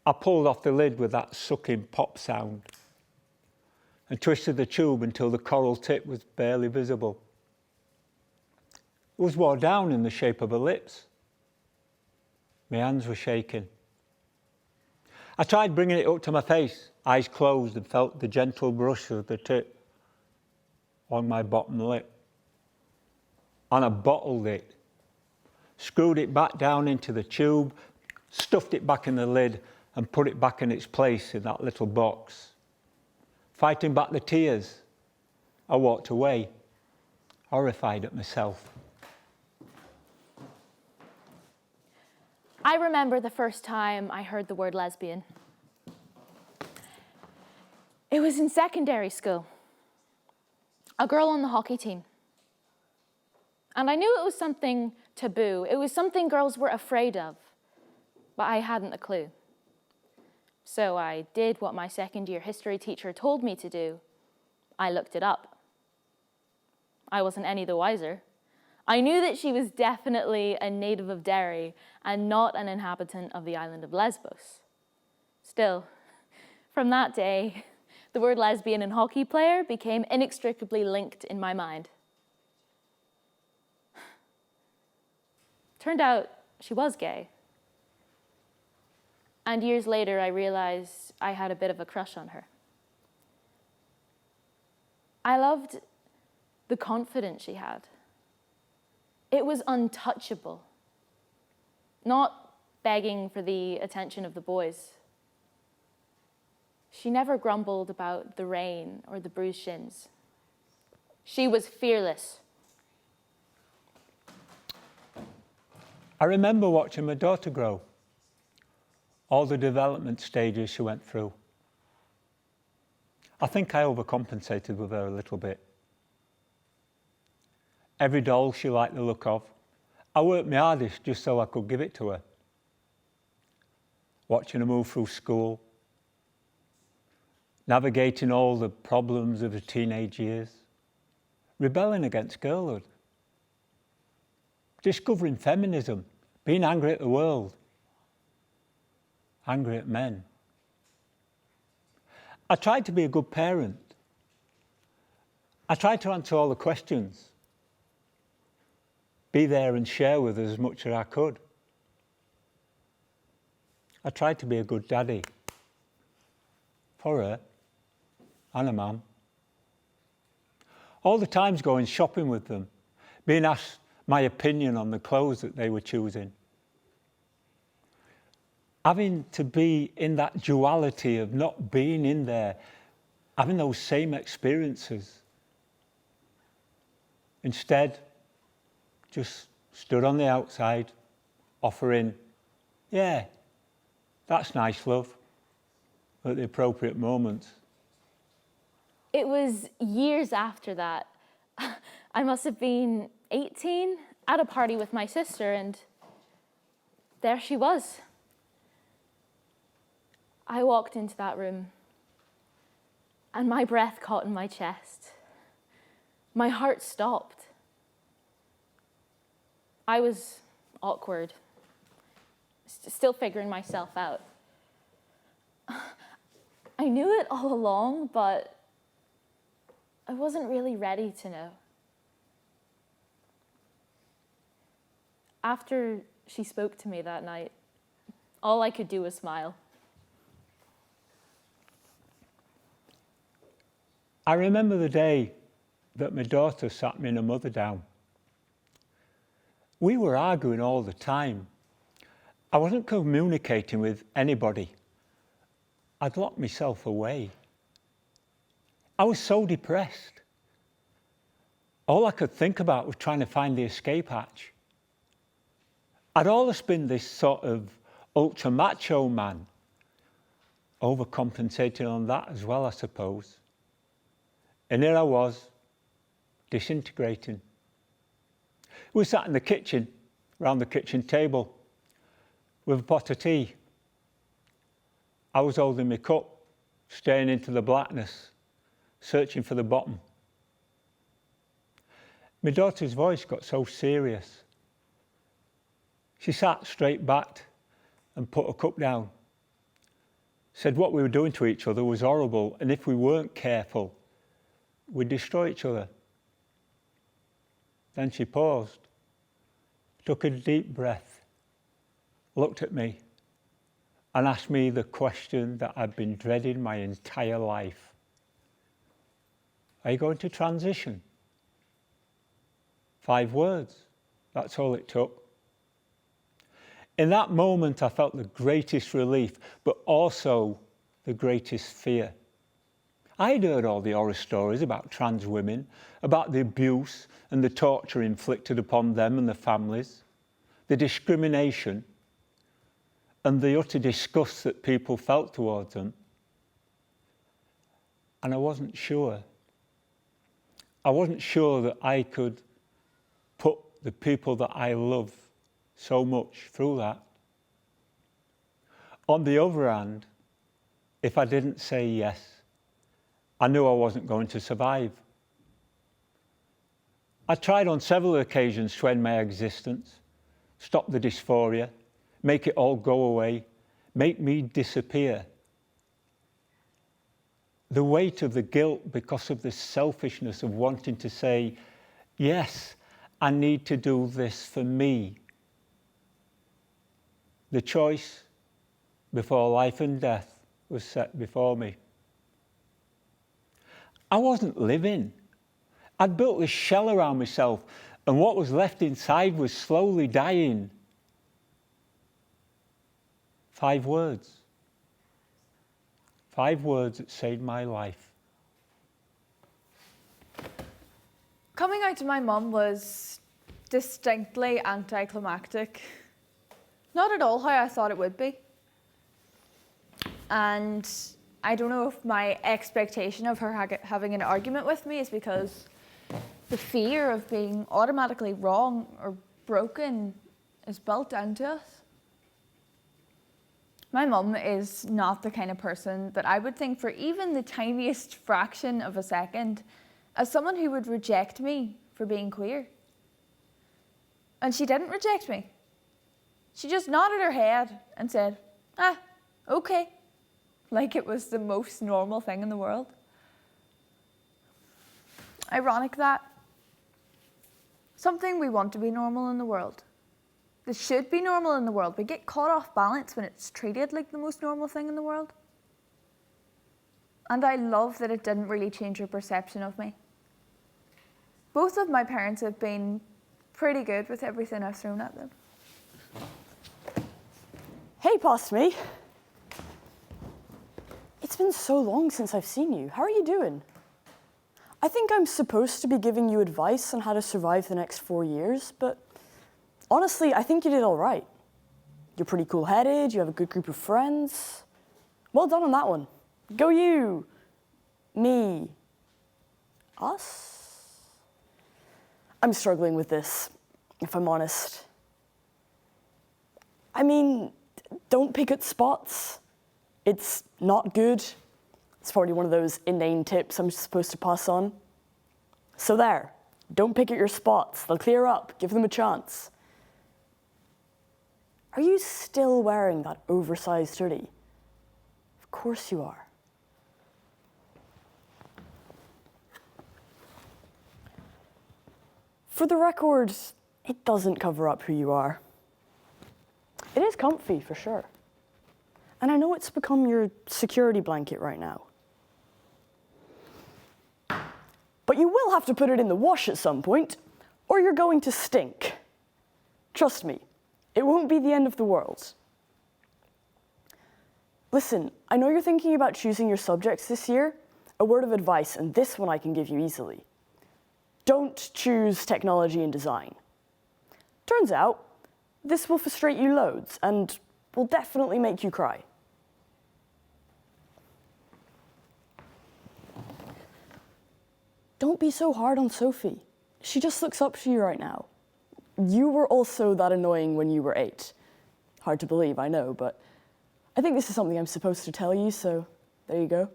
Speaker 10: I pulled off the lid with that sucking pop sound and twisted the tube until the coral tip was barely visible. It was wore down in the shape of her lips. My hands were shaking. I tried bringing it up to my face, eyes closed, and felt the gentle brush of the tip on my bottom lip. And I bottled it, screwed it back down into the tube, stuffed it back in the lid, and put it back in its place in that little box. Fighting back the tears, I walked away, horrified at myself.
Speaker 5: I remember the first time I heard the word lesbian. It was in secondary school. A girl on the hockey team. And I knew it was something taboo. It was something girls were afraid of, but I hadn't a clue. So I did what my second-year history teacher told me to do. I looked it up. I wasn't any the wiser. I knew that she was definitely a native of Derry and not an inhabitant of the island of Lesbos. Still, from that day, the word lesbian and hockey player became inextricably linked in my mind. Turned out she was gay. And years later, I realized I had a bit of a crush on her. I loved the confidence she had. It was untouchable, not begging for the attention of the boys. She never grumbled about the rain or the bruised shins. She was fearless.
Speaker 10: I remember watching my daughter grow, all the development stages she went through. I think I overcompensated with her a little bit. Every doll she liked the look of, I worked my hardest just so I could give it to her. Watching her move through school, navigating all the problems of the teenage years, rebelling against girlhood, discovering feminism, being angry at the world, angry at men. I tried to be a good parent. I tried to answer all the questions, be there and share with her as much as I could. I tried to be a good daddy for her and a mum. All the times going shopping with them, being asked my opinion on the clothes that they were choosing. Having to be in that duality of not being in there, having those same experiences. Instead, just stood on the outside, offering, yeah, that's nice, love, at the appropriate moments.
Speaker 5: It was years after that. I must have been 18 at a party with my sister, and there she was. I walked into that room, and my breath caught in my chest. My heart stopped. I was awkward, still figuring myself out. I knew it all along, but I wasn't really ready to know. After she spoke to me that night, all I could do was smile.
Speaker 10: I remember the day that my daughter sat me and her mother down. We were arguing all the time. I wasn't communicating with anybody. I'd locked myself away. I was so depressed. All I could think about was trying to find the escape hatch. I'd always been this sort of ultra macho man, overcompensating on that as well, I suppose. And here I was, disintegrating. We sat in the kitchen, round the kitchen table, with a pot of tea. I was holding my cup, staring into the blackness, searching for the bottom. My daughter's voice got so serious. She sat straight back and put her cup down. Said what we were doing to each other was horrible, and if we weren't careful, we'd destroy each other. Then she paused, took a deep breath, looked at me, and asked me the question that I'd been dreading my entire life. Are you going to transition? 5 words, that's all it took. In that moment, I felt the greatest relief, but also the greatest fear. I'd heard all the horror stories about trans women, about the abuse and the torture inflicted upon them and their families, the discrimination, and the utter disgust that people felt towards them. And I wasn't sure. I wasn't sure that I could put the people that I love so much through that. On the other hand, if I didn't say yes, I knew I wasn't going to survive. I tried on several occasions to end my existence, stop the dysphoria, make it all go away, make me disappear. The weight of the guilt because of the selfishness of wanting to say, yes, I need to do this for me. The choice before life and death was set before me. I wasn't living. I'd built this shell around myself, and what was left inside was slowly dying. 5 words. 5 words that saved my life.
Speaker 8: Coming out to my mum was distinctly anticlimactic. Not at all how I thought it would be. And I don't know if my expectation of her having an argument with me is because the fear of being automatically wrong or broken is built into us. My mum is not the kind of person that I would think for even the tiniest fraction of a second as someone who would reject me for being queer. And she didn't reject me. She just nodded her head and said, okay, like it was the most normal thing in the world. Ironic that. Something we want to be normal in the world. This should be normal in the world. We get caught off balance when it's treated like the most normal thing in the world. And I love that it didn't really change her perception of me. Both of my parents have been pretty good with everything I've thrown at them.
Speaker 9: Hey, past me. It's been so long since I've seen you. How are you doing? I think I'm supposed to be giving you advice on how to survive the next 4 years, but honestly, I think you did all right. You're pretty cool-headed, you have a good group of friends. Well done on that one. Go you, me, us? I'm struggling with this, if I'm honest. I mean, don't pick at spots. It's not good. It's probably one of those inane tips I'm supposed to pass on. So there, don't pick at your spots. They'll clear up, give them a chance. Are you still wearing that oversized hoodie? Of course you are. For the record, it doesn't cover up who you are. It is comfy, for sure. And I know it's become your security blanket right now. But you will have to put it in the wash at some point, or you're going to stink. Trust me, it won't be the end of the world. Listen, I know you're thinking about choosing your subjects this year. A word of advice, and this one I can give you easily. Don't choose technology and design. Turns out, this will frustrate you loads and will definitely make you cry. Don't be so hard on Sophie. She just looks up to you right now. You were also that annoying when you were 8. Hard to believe, I know, but I think this is something I'm supposed to tell you, so there you go.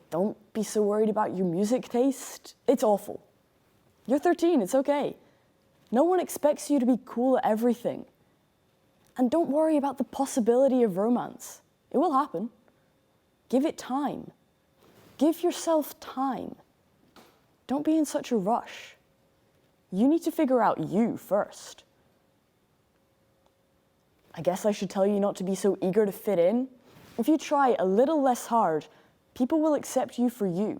Speaker 9: Don't be so worried about your music taste. It's awful. You're 13, it's okay. No one expects you to be cool at everything. And don't worry about the possibility of romance. It will happen. Give it time. Give yourself time. Don't be in such a rush. You need to figure out you first. I guess I should tell you not to be so eager to fit in. If you try a little less hard, people will accept you for you.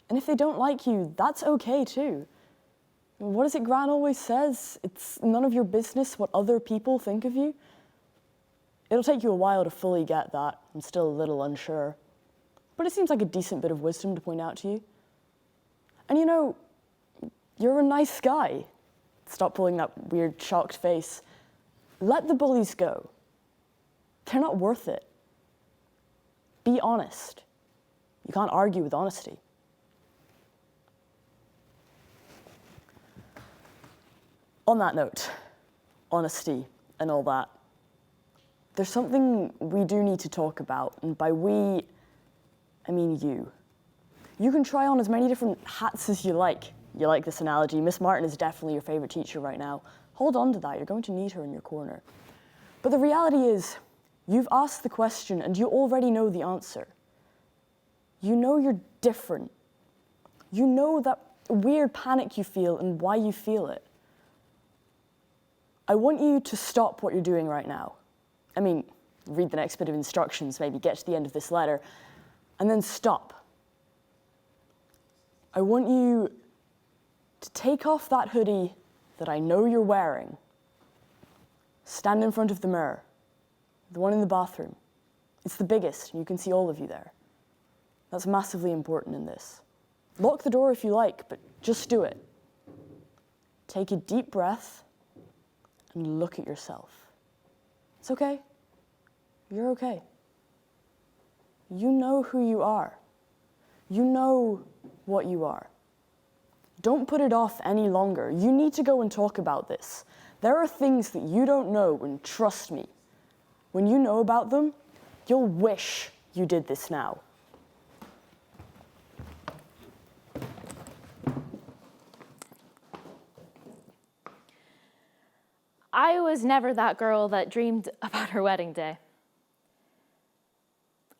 Speaker 9: And if they don't like you, that's okay too. What is it Gran always says? It's none of your business what other people think of you. It'll take you a while to fully get that. I'm still a little unsure. But it seems like a decent bit of wisdom to point out to you. And you know, you're a nice guy. Stop pulling that weird shocked face. Let the bullies go. They're not worth it. Be honest. You can't argue with honesty. On that note, honesty and all that, there's something we do need to talk about, and by we, I mean you. You can try on as many different hats as you like. You like this analogy. Miss Martin is definitely your favorite teacher right now. Hold on to that, you're going to need her in your corner. But the reality is, you've asked the question and you already know the answer. You know you're different. You know that weird panic you feel and why you feel it. I want you to stop what you're doing right now. I mean, read the next bit of instructions, maybe get to the end of this letter, and then stop. I want you to take off that hoodie that I know you're wearing. Stand in front of the mirror, the one in the bathroom. It's the biggest, and you can see all of you there. That's massively important in this. Lock the door if you like, but just do it. Take a deep breath and look at yourself. It's okay. You're okay. You know who you are. You know what you are. Don't put it off any longer. You need to go and talk about this. There are things that you don't know, and trust me, when you know about them, you'll wish you did this now.
Speaker 5: I was never that girl that dreamed about her wedding day.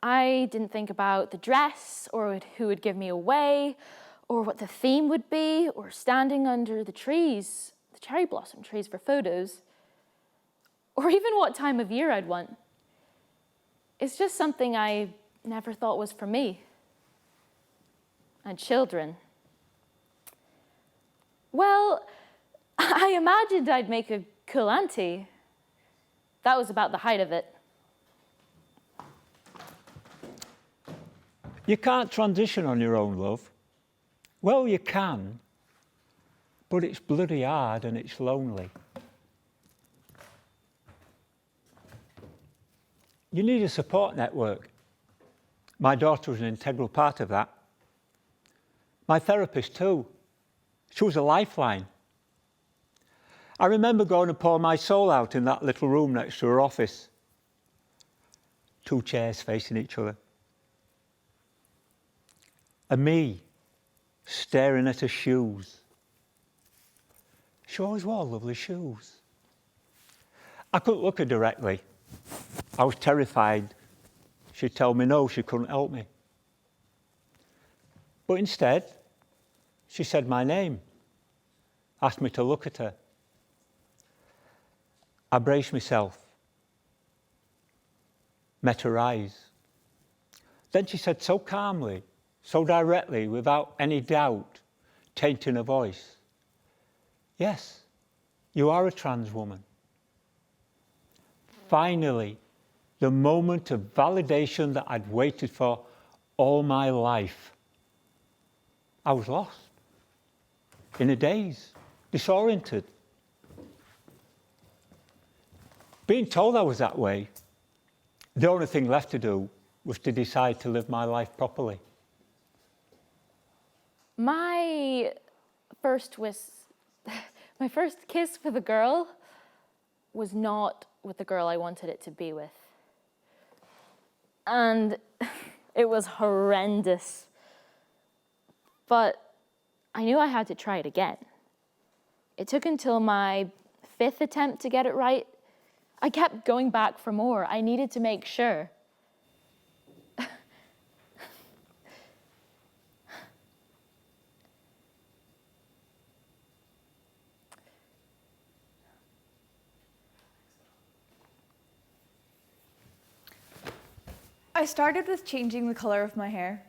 Speaker 5: I didn't think about the dress, or who would give me away, or what the theme would be, or standing under the trees, the cherry blossom trees for photos, or even what time of year I'd want. It's just something I never thought was for me. And children. Well, I imagined I'd make a cool auntie. That was about the height of it.
Speaker 10: You can't transition on your own, love. Well, you can, but it's bloody hard and it's lonely. You need a support network. My daughter was an integral part of that. My therapist too. She was a lifeline. I remember going to pour my soul out in that little room next to her office. 2 chairs facing each other. And me, staring at her shoes. She always wore lovely shoes. I couldn't look her directly. I was terrified she'd tell me no, she couldn't help me. But instead, she said my name, asked me to look at her. I braced myself, met her eyes. Then she said so calmly, so directly, without any doubt tainting her voice, "Yes, You are a trans woman. Finally, the moment of validation that I'd waited for all my life. I was lost, in a daze, disoriented. Being told I was that way, the only thing left to do was to decide to live my life properly.
Speaker 5: My first kiss with a girl was not with the girl I wanted it to be with. And it was horrendous. But I knew I had to try it again. It took until my 5th attempt to get it right. I kept going back for more. I needed to make sure.
Speaker 8: I started with changing the colour of my hair,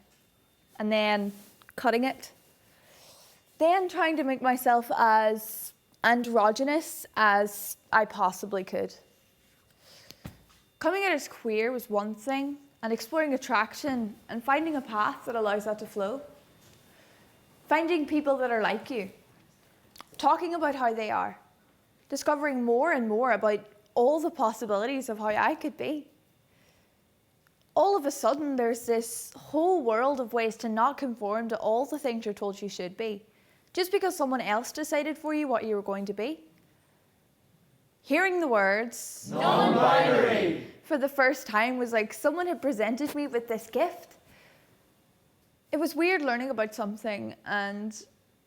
Speaker 8: and then cutting it, then trying to make myself as androgynous as I possibly could. Coming out as queer was one thing, and exploring attraction and finding a path that allows that to flow. Finding people that are like you, talking about how they are, discovering more and more about all the possibilities of how I could be. All of a sudden, there's this whole world of ways to not conform to all the things you're told you should be, just because someone else decided for you what you were going to be. Hearing the words non-binary for the first time was like someone had presented me with this gift. It was weird learning about something, and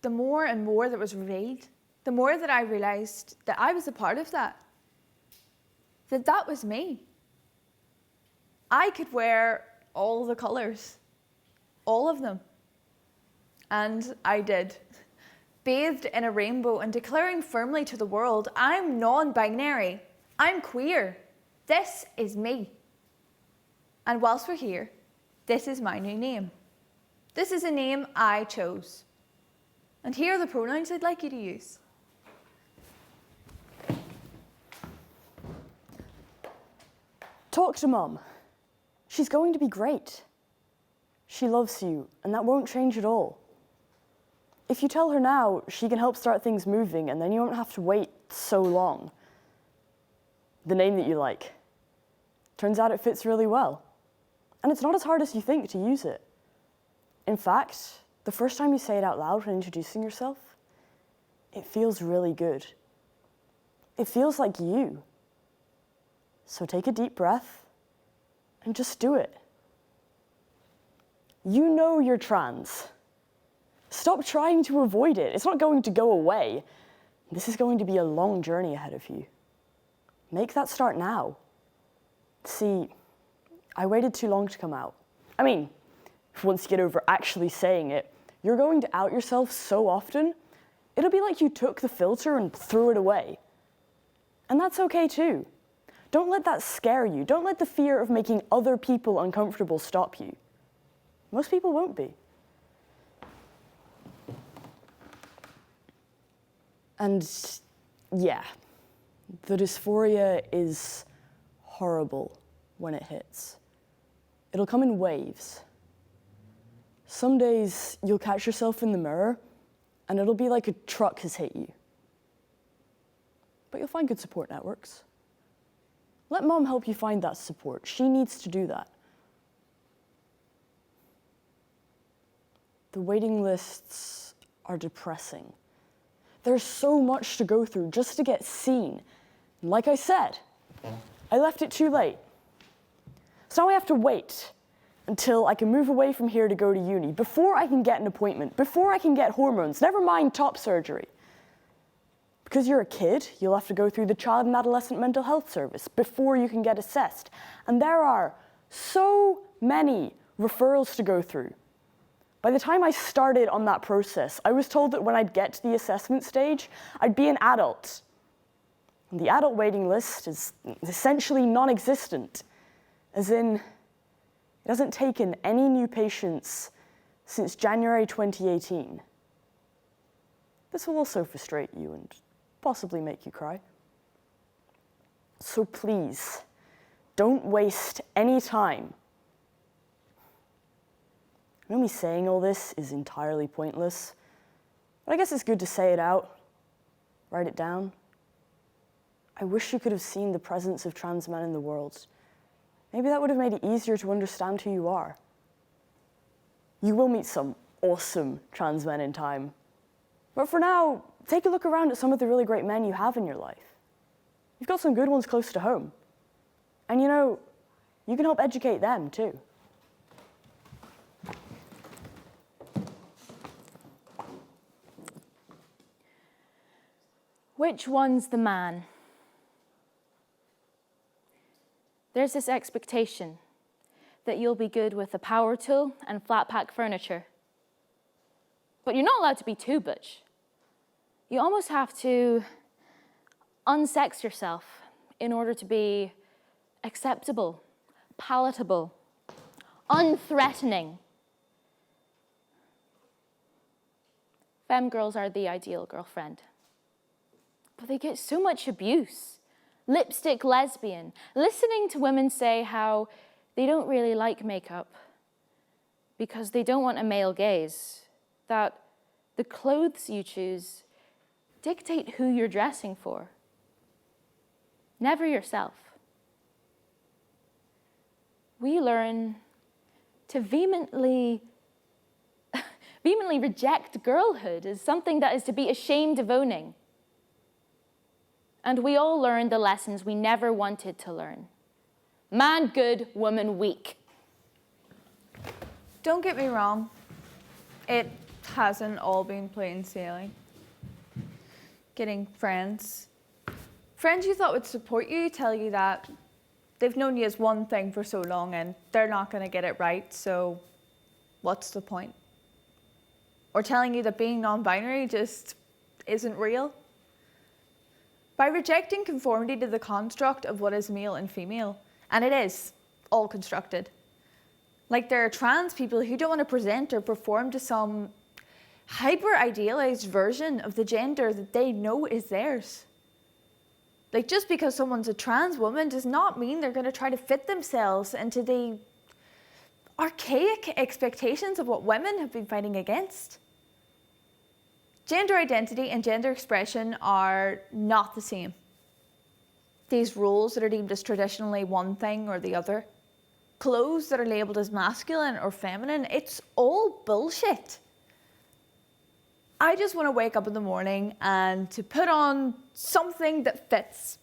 Speaker 8: the more and more that was revealed, the more that I realized that I was a part of that. That was me. I could wear all the colours, all of them. And I did. Bathed in a rainbow and declaring firmly to the world, I'm non-binary, I'm queer, this is me. And whilst we're here, this is my new name. This is a name I chose. And here are the pronouns I'd like you to use.
Speaker 9: Talk to Mum. She's going to be great. She loves you, and that won't change at all. If you tell her now, she can help start things moving, and then you won't have to wait so long. The name that you like. Turns out it fits really well. And it's not as hard as you think to use it. In fact, the first time you say it out loud when introducing yourself, it feels really good. It feels like you. So take a deep breath and just do it. You know you're trans. Stop trying to avoid it. It's not going to go away. This is going to be a long journey ahead of you. Make that start now. See, I waited too long to come out. I mean, once you get over actually saying it, you're going to out yourself so often, it'll be like you took the filter and threw it away. And that's okay too. Don't let that scare you. Don't let the fear of making other people uncomfortable stop you. Most people won't be. And yeah, the dysphoria is horrible when it hits. It'll come in waves. Some days you'll catch yourself in the mirror and it'll be like a truck has hit you. But you'll find good support networks. Let Mum help you find that support. She needs to do that. The waiting lists are depressing. There's so much to go through just to get seen. And like I said, I left it too late. So now I have to wait until I can move away from here to go to uni, before I can get an appointment, before I can get hormones, never mind top surgery. Because you're a kid, you'll have to go through the Child and Adolescent Mental Health Service before you can get assessed. And there are so many referrals to go through. By the time I started on that process, I was told that when I'd get to the assessment stage, I'd be an adult. And the adult waiting list is essentially non-existent, as in, it hasn't taken any new patients since January 2018. This will also frustrate you, and possibly make you cry. So please, don't waste any time. I know me saying all this is entirely pointless, but I guess it's good to say it out, write it down. I wish you could have seen the presence of trans men in the world. Maybe that would have made it easier to understand who you are. You will meet some awesome trans men in time. But for now, take a look around at some of the really great men you have in your life. You've got some good ones close to home. And you know, you can help educate them too.
Speaker 5: Which one's the man? There's this expectation that you'll be good with a power tool and flat pack furniture. But you're not allowed to be too butch. You almost have to unsex yourself in order to be acceptable, palatable, unthreatening. Femme girls are the ideal girlfriend. But they get so much abuse. Lipstick lesbian, listening to women say how they don't really like makeup because they don't want a male gaze, that the clothes you choose dictate who you're dressing for, never yourself. We learn to vehemently reject girlhood as something that is to be ashamed of owning. And we all learned the lessons we never wanted to learn. Man good, woman weak.
Speaker 8: Don't get me wrong, it hasn't all been plain sailing. Getting friends you thought would support you tell you that they've known you as one thing for so long and they're not going to get it right, so what's the point? Or telling you that being non-binary just isn't real. By rejecting conformity to the construct of what is male and female, and it is all constructed. Like there are trans people who don't want to present or perform to some hyper-idealized version of the gender that they know is theirs. Like just because someone's a trans woman does not mean they're going to try to fit themselves into the archaic expectations of what women have been fighting against. Gender identity and gender expression are not the same. These roles that are deemed as traditionally one thing or the other, clothes that are labelled as masculine or feminine, it's all bullshit. I just want to wake up in the morning and to put on something that fits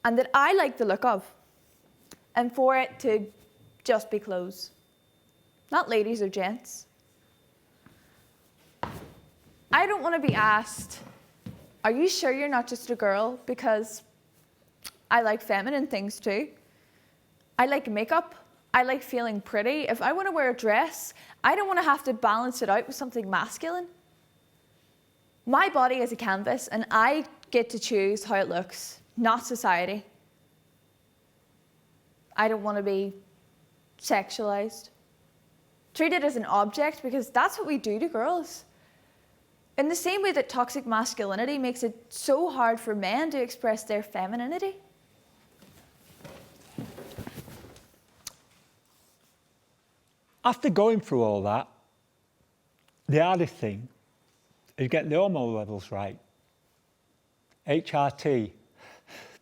Speaker 8: and that I like the look of, and for it to just be clothes, not ladies or gents. I don't want to be asked, are you sure you're not just a girl? Because I like feminine things too. I like makeup. I like feeling pretty. If I want to wear a dress, I don't want to have to balance it out with something masculine. My body is a canvas and I get to choose how it looks, not society. I don't want to be sexualized, treated as an object, because that's what we do to girls. In the same way that toxic masculinity makes it so hard for men to express their femininity.
Speaker 10: After going through all that, the hardest thing is getting the hormone levels right. HRT,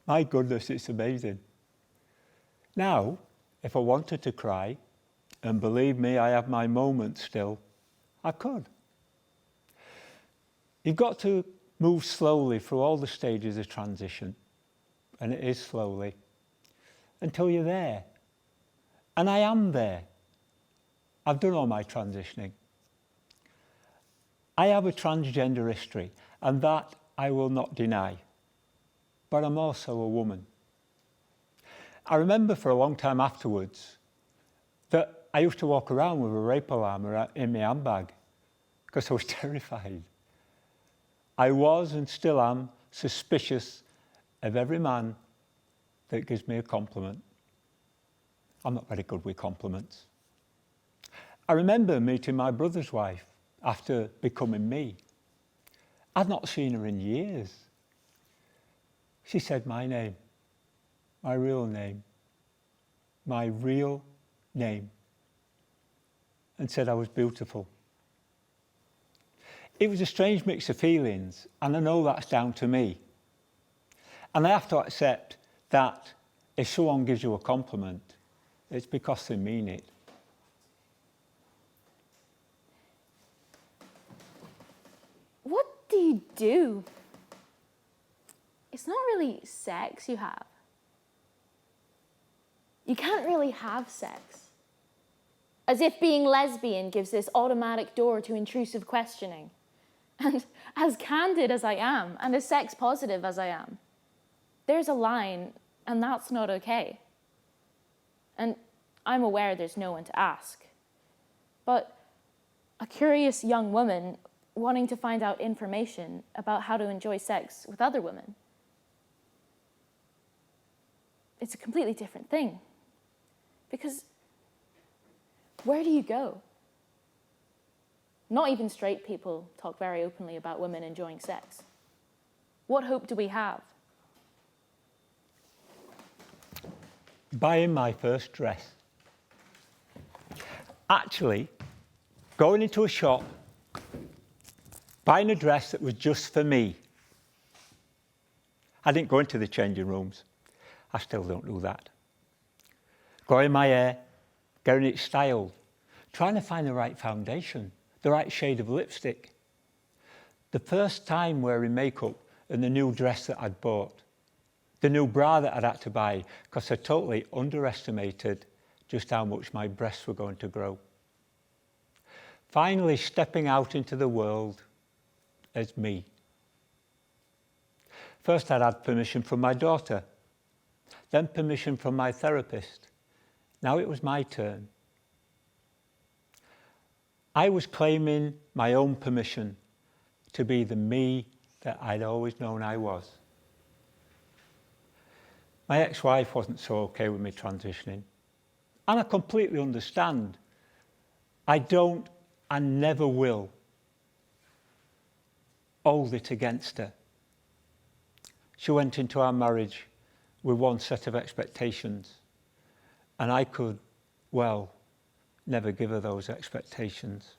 Speaker 10: my goodness, it's amazing. Now, if I wanted to cry, and believe me, I have my moments still, I could. You've got to move slowly through all the stages of transition, and it is slowly, until you're there. And I am there. I've done all my transitioning. I have a transgender history, and that I will not deny. But I'm also a woman. I remember for a long time afterwards that I used to walk around with a rape alarm in my handbag because I was terrified. I was and still am suspicious of every man that gives me a compliment. I'm not very good with compliments. I remember meeting my brother's wife after becoming me. I'd not seen her in years. She said my name, my real name, my real name, and said I was beautiful. It was a strange mix of feelings, and I know that's down to me. And I have to accept that if someone gives you a compliment, it's because they mean it.
Speaker 5: What do you do? It's not really sex you have. You can't really have sex. As if being lesbian gives this automatic door to intrusive questioning. And as candid as I am, and as sex positive as I am, there's a line, and that's not okay. And I'm aware there's no one to ask. But a curious young woman wanting to find out information about how to enjoy sex with other women, it's a completely different thing. Because where do you go? Not even straight people talk very openly about women enjoying sex. What hope do we have?
Speaker 10: Buying my first dress. Actually, going into a shop, buying a dress that was just for me. I didn't go into the changing rooms. I still don't do that. Growing my hair, getting it styled, trying to find the right foundation, the right shade of lipstick. The first time wearing makeup and the new dress that I'd bought. The new bra that I'd had to buy because I totally underestimated just how much my breasts were going to grow. Finally stepping out into the world as me. First I'd had permission from my daughter, then permission from my therapist. Now it was my turn. I was claiming my own permission to be the me that I'd always known I was. My ex-wife wasn't so okay with me transitioning, and I completely understand. I don't and never will hold it against her. She went into our marriage with one set of expectations, and I could, well, never give her those expectations.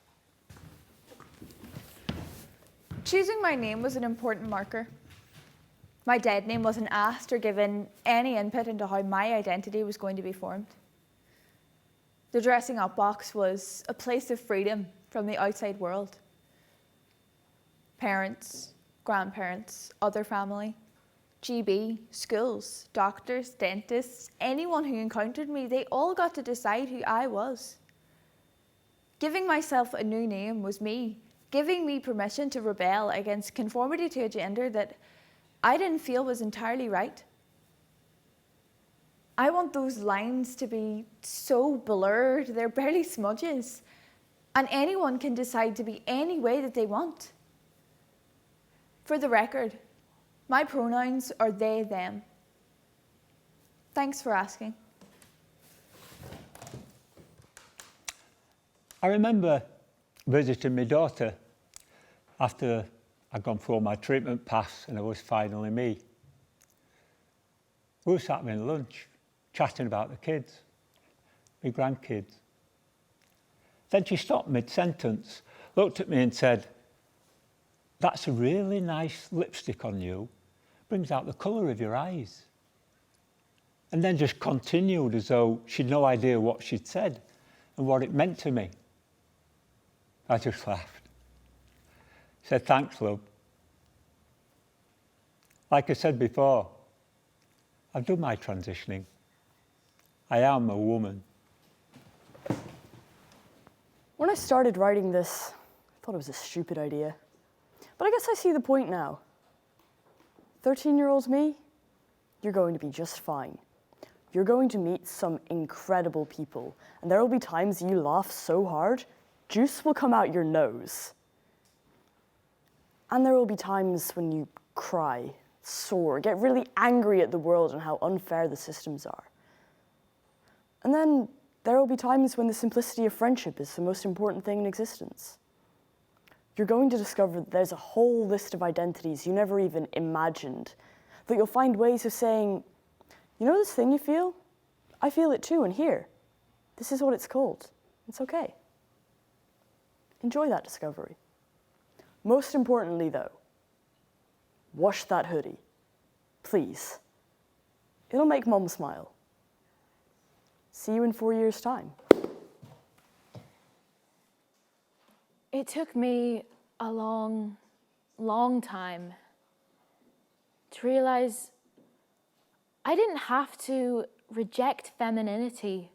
Speaker 8: Choosing my name was an important marker. My dead name wasn't asked or given any input into how my identity was going to be formed. The dressing up box was a place of freedom from the outside world. Parents, grandparents, other family, GB, schools, doctors, dentists, anyone who encountered me, they all got to decide who I was. Giving myself a new name was me, giving me permission to rebel against conformity to a gender that I didn't feel was entirely right. I want those lines to be so blurred, they're barely smudges, and anyone can decide to be any way that they want. For the record, my pronouns are they, them. Thanks for asking.
Speaker 10: I remember visiting my daughter after I'd gone through all my treatment paths and I was finally me. We were sat having lunch, chatting about the kids, my grandkids. Then she stopped mid-sentence, looked at me and said, "That's a really nice lipstick on you. Brings out the colour of your eyes." And then just continued as though she'd no idea what she'd said and what it meant to me. I just laughed. Said, "Thanks, love." Like I said before, I've done my transitioning. I am a woman.
Speaker 9: When I started writing this, I thought it was a stupid idea. But I guess I see the point now. 13-year-old me, you're going to be just fine. You're going to meet some incredible people, and there will be times you laugh so hard, juice will come out your nose. And there will be times when you cry, soar, get really angry at the world and how unfair the systems are. And then there will be times when the simplicity of friendship is the most important thing in existence. You're going to discover that there's a whole list of identities you never even imagined that you'll find ways of saying, you know this thing you feel? I feel it too, and here, this is what it's called. It's okay. Enjoy that discovery. Most importantly, though, wash that hoodie, please. It'll make Mum smile. See you in 4 years' time.
Speaker 5: It took me a long, long time to realize I didn't have to reject femininity,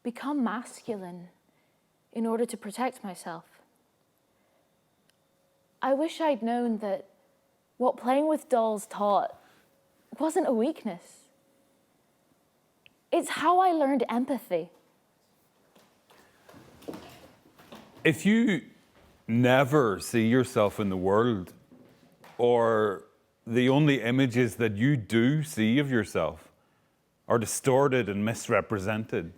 Speaker 5: become masculine in order to protect myself. I wish I'd known that what playing with dolls taught wasn't a weakness. It's how I learned empathy.
Speaker 2: If you never see yourself in the world, or the only images that you do see of yourself are distorted and misrepresented,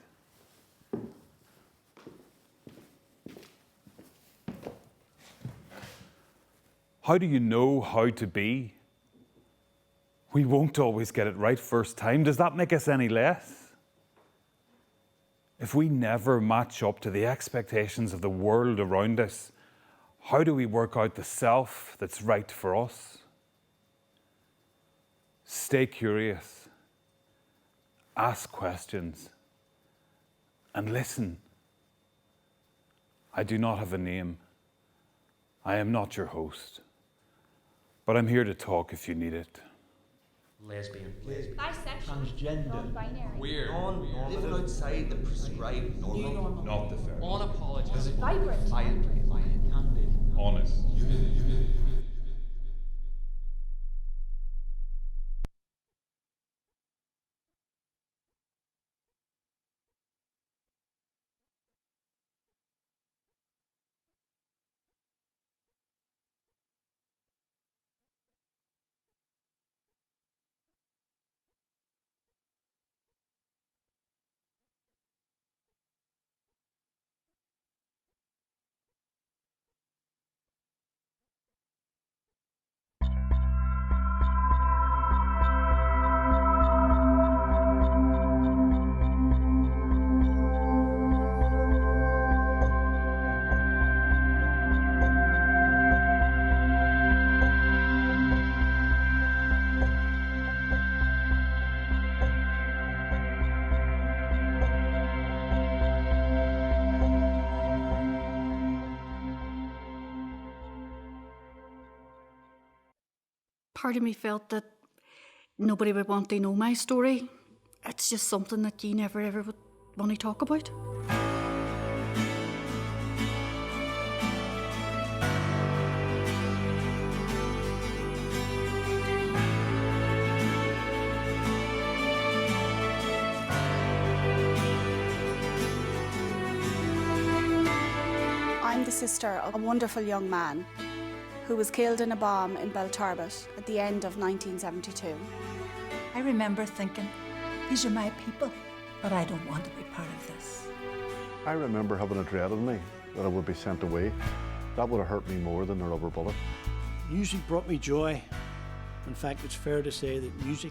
Speaker 2: how do you know how to be? We won't always get it right first time. Does that make us any less? If we never match up to the expectations of the world around us, how do we work out the self that's right for us? Stay curious, ask questions, and listen. I do not have a name. I am not your host, but I'm here to talk if you need it.
Speaker 3: Lesbian.
Speaker 8: Bisexual.
Speaker 11: Transgender.
Speaker 8: Non-binary.
Speaker 3: Queer. Living outside the prescribed normal.
Speaker 11: Not the fair.
Speaker 3: Unapologetic.
Speaker 8: Vibrant.
Speaker 3: Violent.
Speaker 11: Candid.
Speaker 2: Honest.
Speaker 12: Part of me felt that nobody would want to know my story. It's just something that you never ever would want to talk about.
Speaker 13: I'm the sister of a wonderful young man who was killed in a bomb in Belturbet at the end of 1972.
Speaker 14: I remember thinking, these are my people, but I don't want to be part of this.
Speaker 15: I remember having a dread in me that I would be sent away. That would have hurt me more than a rubber bullet.
Speaker 11: Music brought me joy. In fact, it's fair to say that music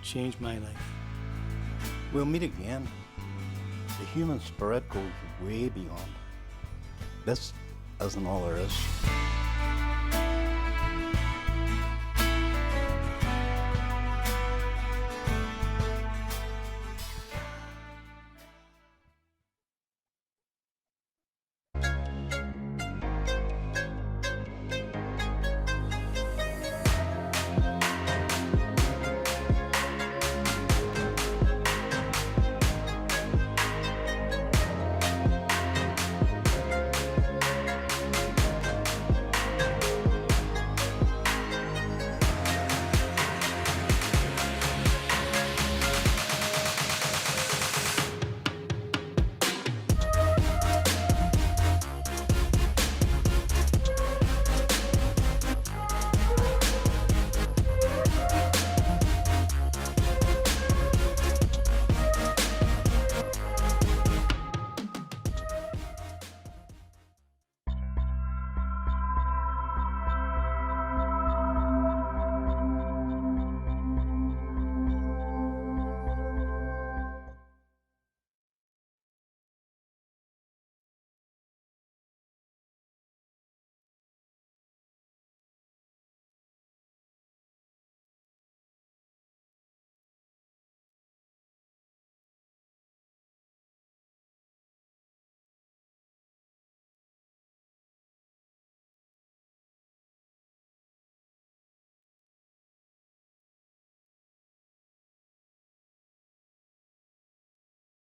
Speaker 11: changed my life.
Speaker 16: We'll meet again. The human spirit goes way beyond. This isn't all there is.